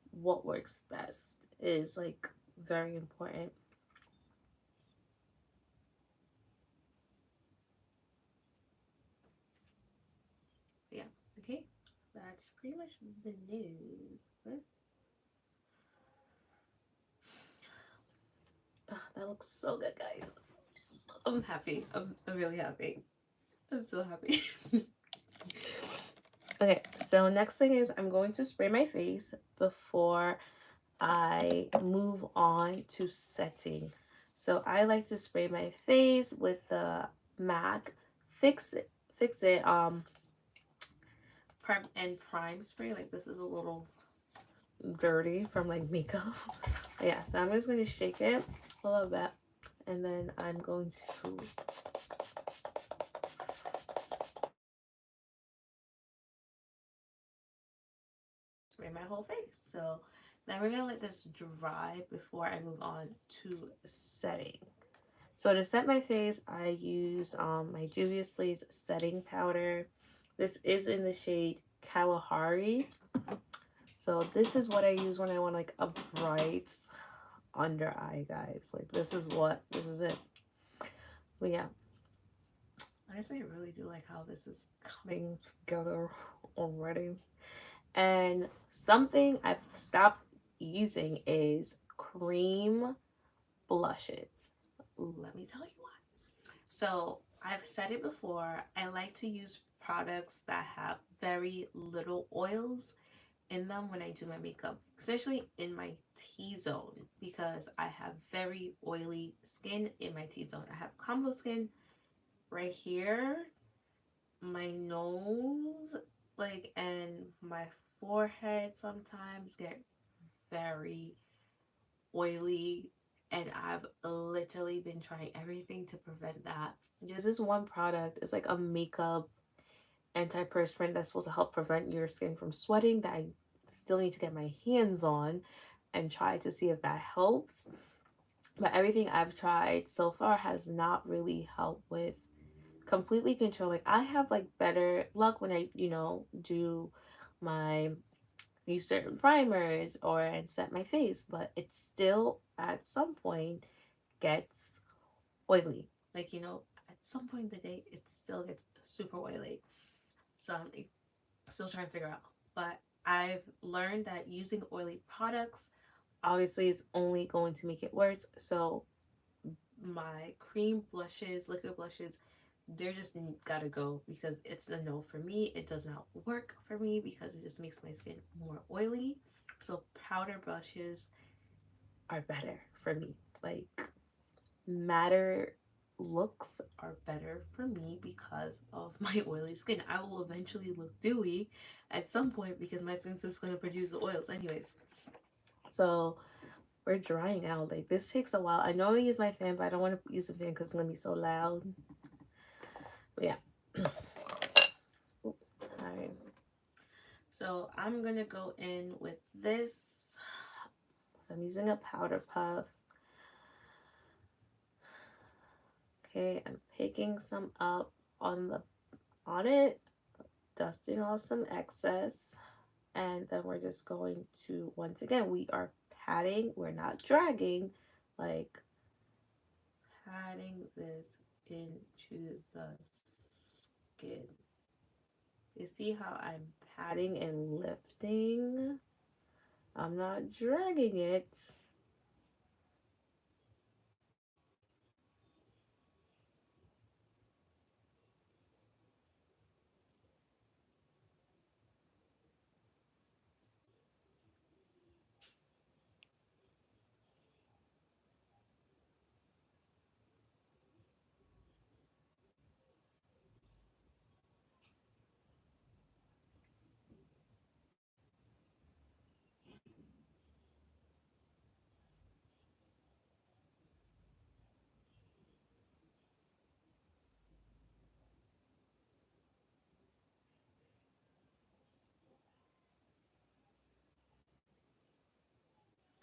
Speaker 1: what works best is like very important. Yeah. Okay, that's pretty much the news. That looks so good, guys. I'm happy. I'm really happy. I'm so happy. Okay, so next thing is I'm going to spray my face before I move on to setting. So I like to spray my face with the MAC Fix It Prep and Prime spray. Like this is a little dirty from like makeup. But yeah, so I'm just gonna shake it a little bit and then I'm going to spray my whole face. So then we're gonna let this dry before I move on to setting. So to set my face, I use my Juvia's Place setting powder. This is in the shade Kalahari. So this is what I use when I want like a bright under eye, guys. Like this is it. But yeah, honestly, I really do like how this is coming together already. And something I've stopped using is cream blushes. Let me tell you why. So I've said it before, I like to use products that have very little oils in them when I do my makeup, especially in my T-zone because I have very oily skin in my T-zone. I have combo skin right here, my nose, like, and my forehead sometimes get very oily, and I've literally been trying everything to prevent that. There's this one product, it's like a makeup antiperspirant that's supposed to help prevent your skin from sweating that I still need to get my hands on and try to see if that helps. But everything I've tried so far has not really helped with completely controlling. I have like better luck when I, do my use certain primers or and set my face, but it still at some point gets oily. Like, at some point in the day, it still gets super oily. So I'm like, still trying to figure out. But I've learned that using oily products obviously is only going to make it worse. So my cream blushes, liquid blushes, they're just gotta go because it's a no for me. It does not work for me because it just makes my skin more oily. So powder brushes are better for me. Like matter. looks are better for me because of my oily skin. I will eventually look dewy at some point because my skin's just going to produce the oils anyways. So we're drying out. Like, this takes a while. I normally use my fan, but I don't want to use the fan because it's going to be so loud. But yeah. Oops, sorry. So I'm going to go in with this. So I'm using a powder puff. Okay, I'm picking some up on it, dusting off some excess, and then we're just going to, once again, we are patting, we're not dragging, like patting this into the skin. You see how I'm patting and lifting? I'm not dragging it.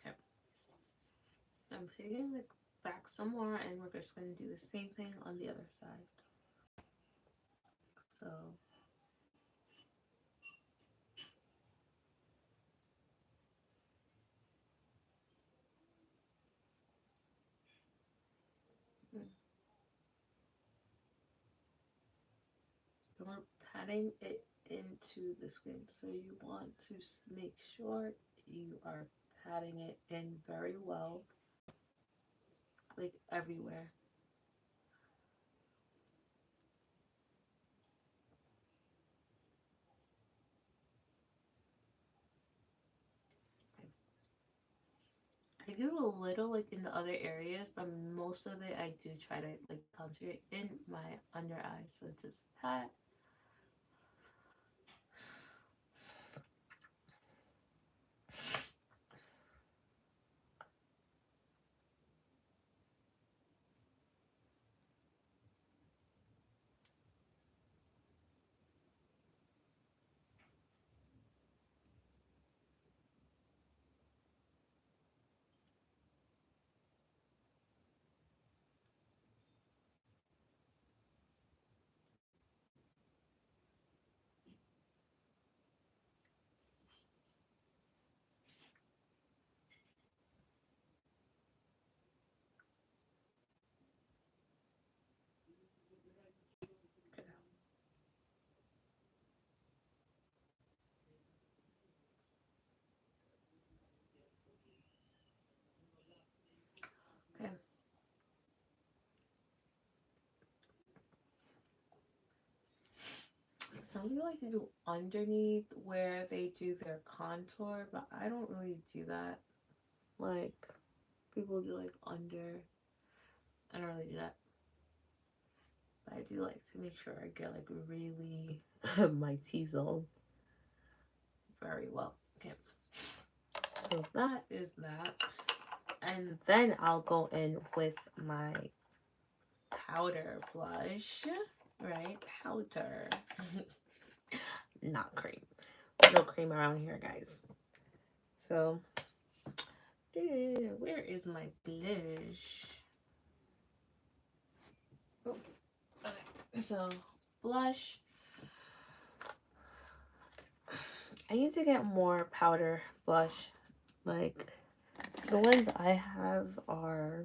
Speaker 1: Okay. I'm taking it back some more, and we're just going to do the same thing on the other side. So we're patting it into the skin. So you want to make sure you are patting it in very well, like everywhere. I do a little like in the other areas, but most of it I do try to like concentrate in my under eye. So just pat. Okay. Some people like to do underneath where they do their contour, but I don't really do that. Like, people do like under. I don't really do that. But I do like to make sure I get like really my T-zone very well. Okay. So that is that. And then I'll go in with my powder blush. Right? Powder. Not cream. No cream around here, guys. So, where is my blush? Oh, okay. So, blush. I need to get more powder blush. Like, the ones I have are,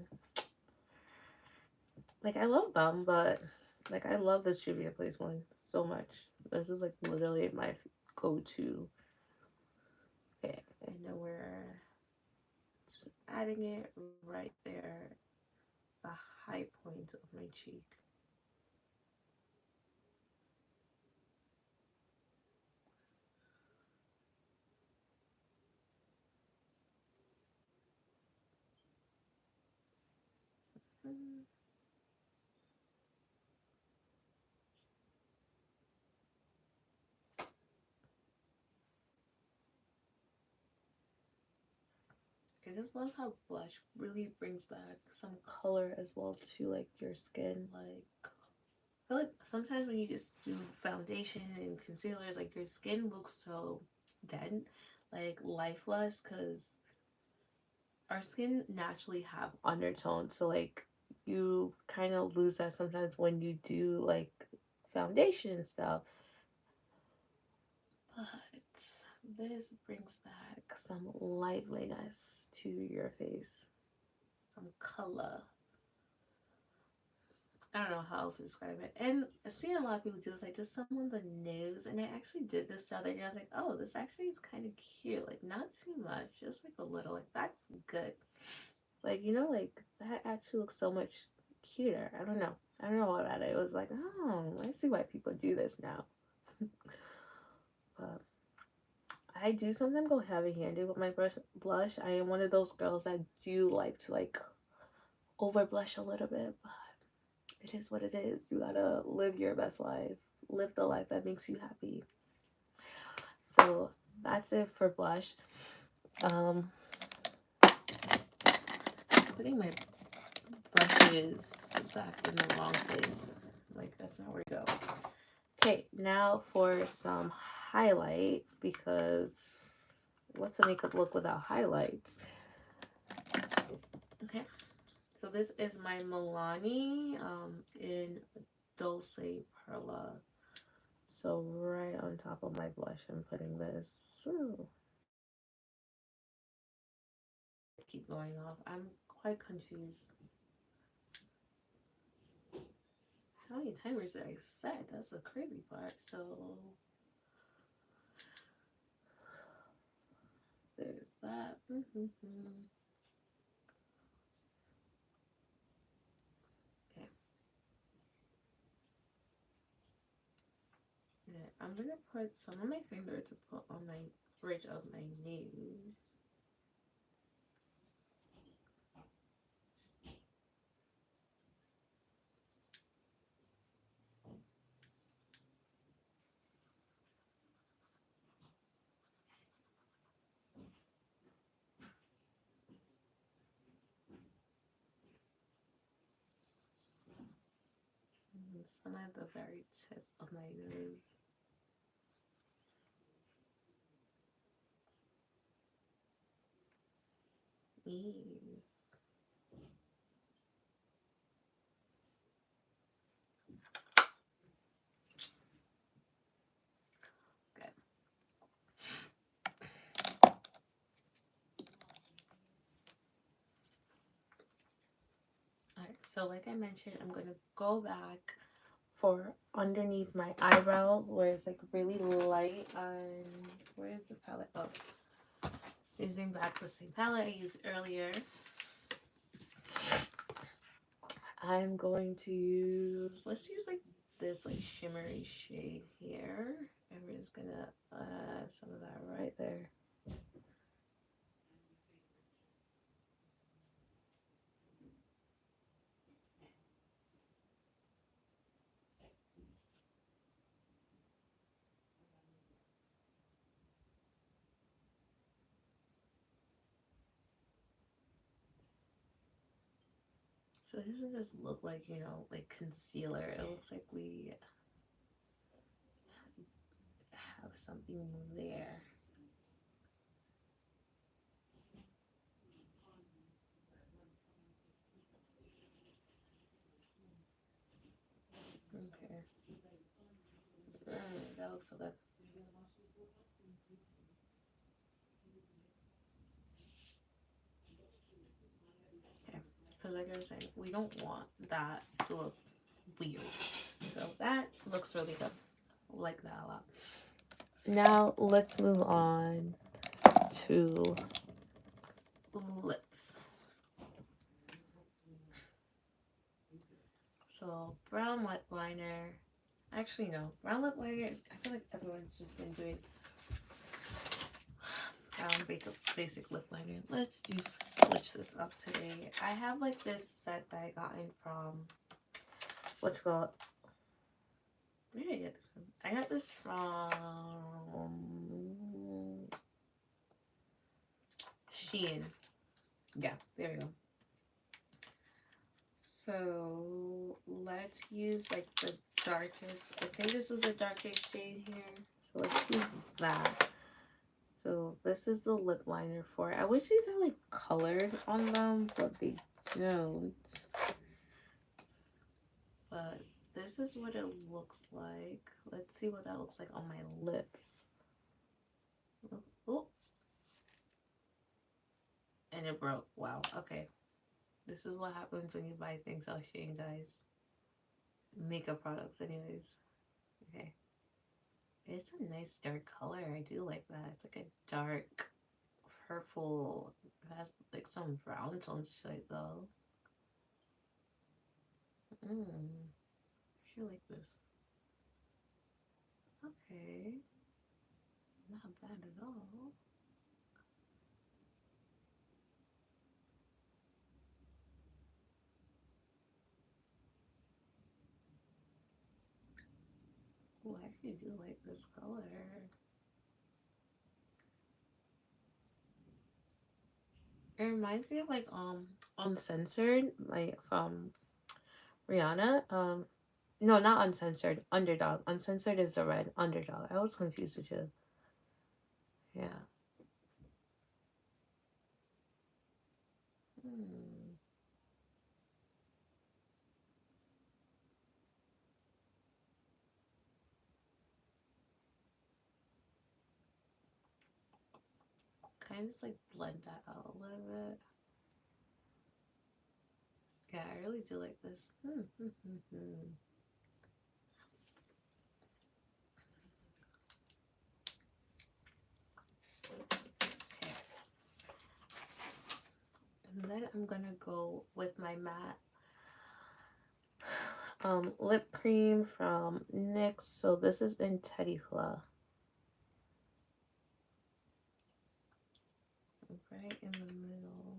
Speaker 1: like, I love them, but, like, I love this Juvia's Place one so much. This is, like, literally my go-to. Okay, and then we're just adding it right there, the high point of my cheek. just love how blush really brings back some color as well to like your skin. Like I feel like sometimes when you just do foundation and concealers, like your skin looks so dead, like lifeless, because our skin naturally have undertones. So like you kind of lose that sometimes when you do like foundation and stuff. But this brings back some liveliness to your face, some color. I don't know how else to describe it. And I've seen a lot of people do this, like just some on the nose. And I actually did this the other day. I was like, oh, this actually is kind of cute. Like, not too much, just like a little. Like, that's good. Like, you know, like that actually looks so much cuter. I don't know. I don't know what about it. It was like, oh, I see why people do this now. But I do sometimes go heavy-handed with my blush. I am one of those girls that do like to like over blush a little bit, but it is what it is. You gotta live your best life. Live the life that makes you happy. So that's it for blush. Putting my brushes back in the wrong place. Like that's not where to go. Okay, now for some highlight, because what's a makeup look without highlights? Okay, so this is my Milani in Dulce Perla. So right on top of my blush, I'm putting this. Ooh. Keep going off. I'm quite confused. How many timers did I set? That's the crazy part. So there's that. Okay. Yeah, I'm gonna put some on my finger to put on my bridge of my nose. And some at the very tip of my nose. Ease. Okay. Alright, so like I mentioned, I'm gonna go back for underneath my eyebrows where it's like really light on, where is the palette? Oh, using back the same palette I used earlier. I'm going to use, let's use like this like shimmery shade here, and we're just gonna add some of that right there. So this doesn't just look like, you know, like concealer. It looks like we have something there. Okay. That looks so good. Okay. Because like I was saying, we don't want that to look weird. So that looks really good. I like that a lot. Now let's move on to lips. So brown lip liner. Actually, no. Brown lip liner is, I feel like everyone's just been doing brown basic lip liner. Let's do switch this up today. I have like this set that I gotten from, what's it called? Where did I get this from? I got this from Shein. Yeah, there we go. So let's use like the darkest. I think this is the darkest shade here. So let's use that. So this is the lip liner for it. I wish these had like colors on them, but they don't. But this is what it looks like. Let's see what that looks like on my lips. Oh, and it broke. Wow. Okay. This is what happens when you buy things off Shein, guys. Makeup products, anyways. Okay. It's a nice dark color. I do like that. It's like a dark purple. It has like some brown tones to it though. I like this. Okay. Not bad at all. Oh, I actually do like this color. It reminds me of like Uncensored, like from Rihanna. No, not Uncensored, Underdog. Uncensored is the red, Underdog. I was confused with you. Yeah. Hmm. Kind of just like blend that out a little bit. Yeah, I really do like this. Okay. And then I'm gonna go with my matte lip cream from NYX. So this is in Teddy Hua. Right in the middle.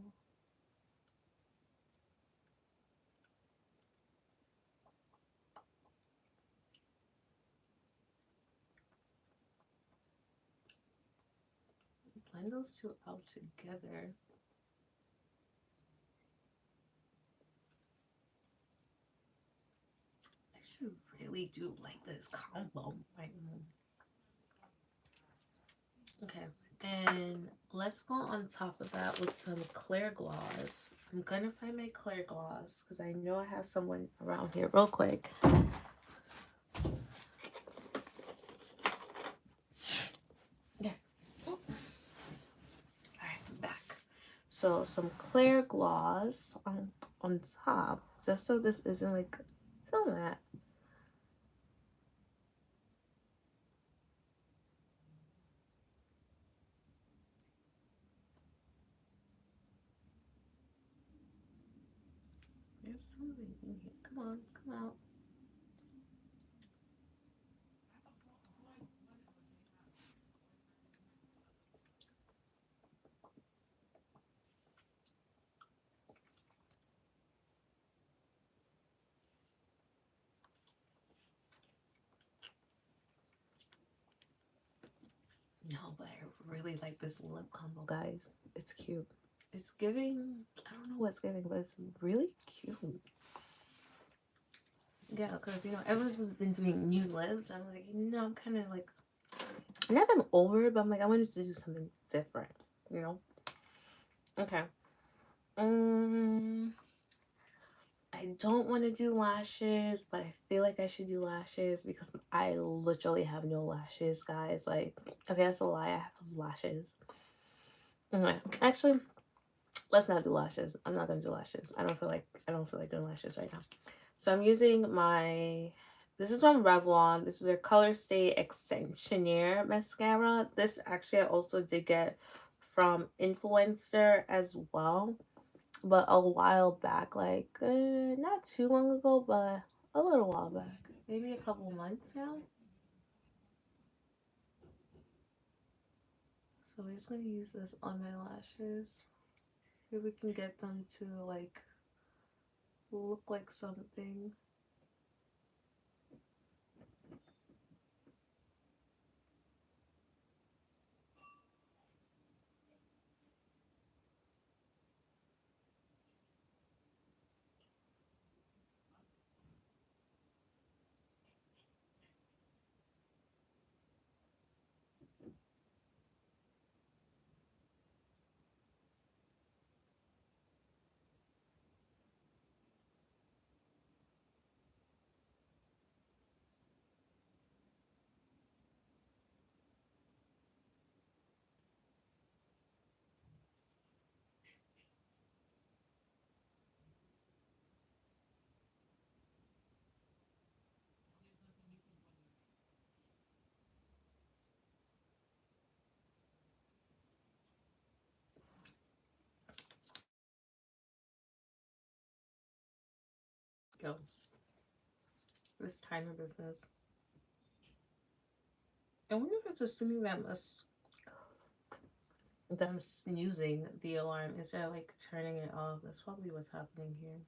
Speaker 1: Blend those two out together. I should really do like this combo right now. Okay, and let's go on top of that with some clear gloss. I'm gonna find my clear gloss because I know I have someone around here real quick. Yeah. All right, I'm back. So some clear gloss on top, just so this isn't like so that. There's something in here. Come on, come out. No, but I really like this lip combo, guys. It's cute. It's giving, I don't know what's giving, but it's really cute. Yeah, because, you know, everyone's been doing new lips. I'm like, you know, I'm kind of like, not that I'm over it, but I'm like, I wanted to do something different, you know? Okay. I don't want to do lashes, but I feel like I should do lashes because I literally have no lashes, guys. Like, okay, that's a lie. I have lashes. Okay. Actually, let's not do lashes. I'm not gonna do lashes. I don't feel like doing lashes right now. So I'm using my, this is from Revlon. This is their Color Stay Extensionaire mascara. This actually I also did get from Influencer as well, but a while back, like not too long ago, but a little while back, maybe a couple months now. So we're just gonna use this on my lashes. See if we can get them to like look like something. go. This timer business. I wonder if it's assuming that I'm snoozing the alarm instead of like turning it off. That's probably what's happening here.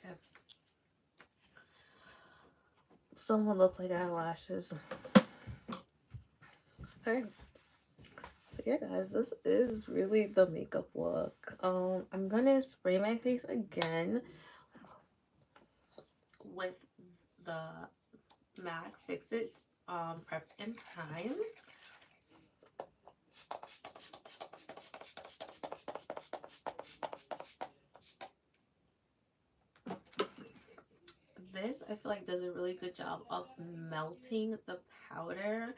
Speaker 1: Okay. Someone looked like eyelashes. Okay. So yeah, guys, this is really the makeup look. I'm gonna spray my face again with the MAC Fix It Prep and Prime. This I feel like does a really good job of melting the powder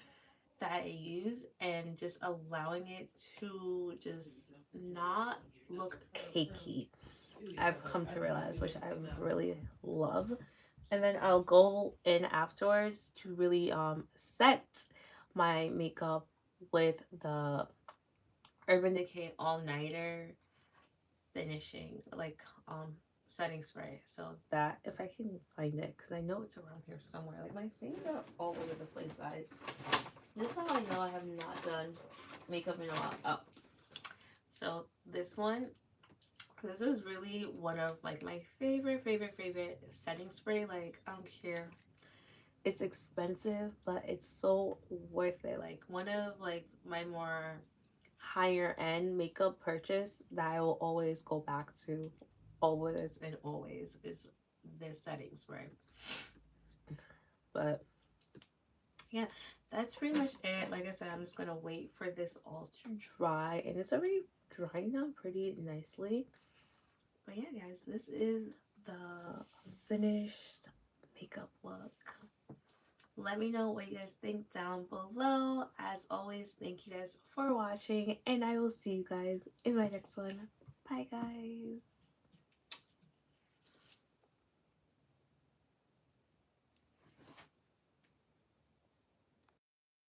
Speaker 1: that I use and just allowing it to just not look cakey. I've come to realize, which I really love. And then I'll go in afterwards to really set my makeup with the Urban Decay All Nighter finishing like setting spray. So that, if I can find it, because I know it's around here somewhere. Like my things are all over the place, guys. This is how I know I have not done makeup in a while. Oh, so this one, this is really one of like my favorite setting spray. Like I don't care, it's expensive, but it's so worth it. Like one of like my more higher end makeup purchase that I will always go back to, always and always, is this setting spray. But yeah, that's pretty much it. Like I said, I'm just gonna wait for this all to dry, and it's already drying down pretty nicely. But yeah, guys, this is the finished makeup look. Let me know what you guys think down below. As always, thank you guys for watching, and I will see you guys in my next one. Bye, guys.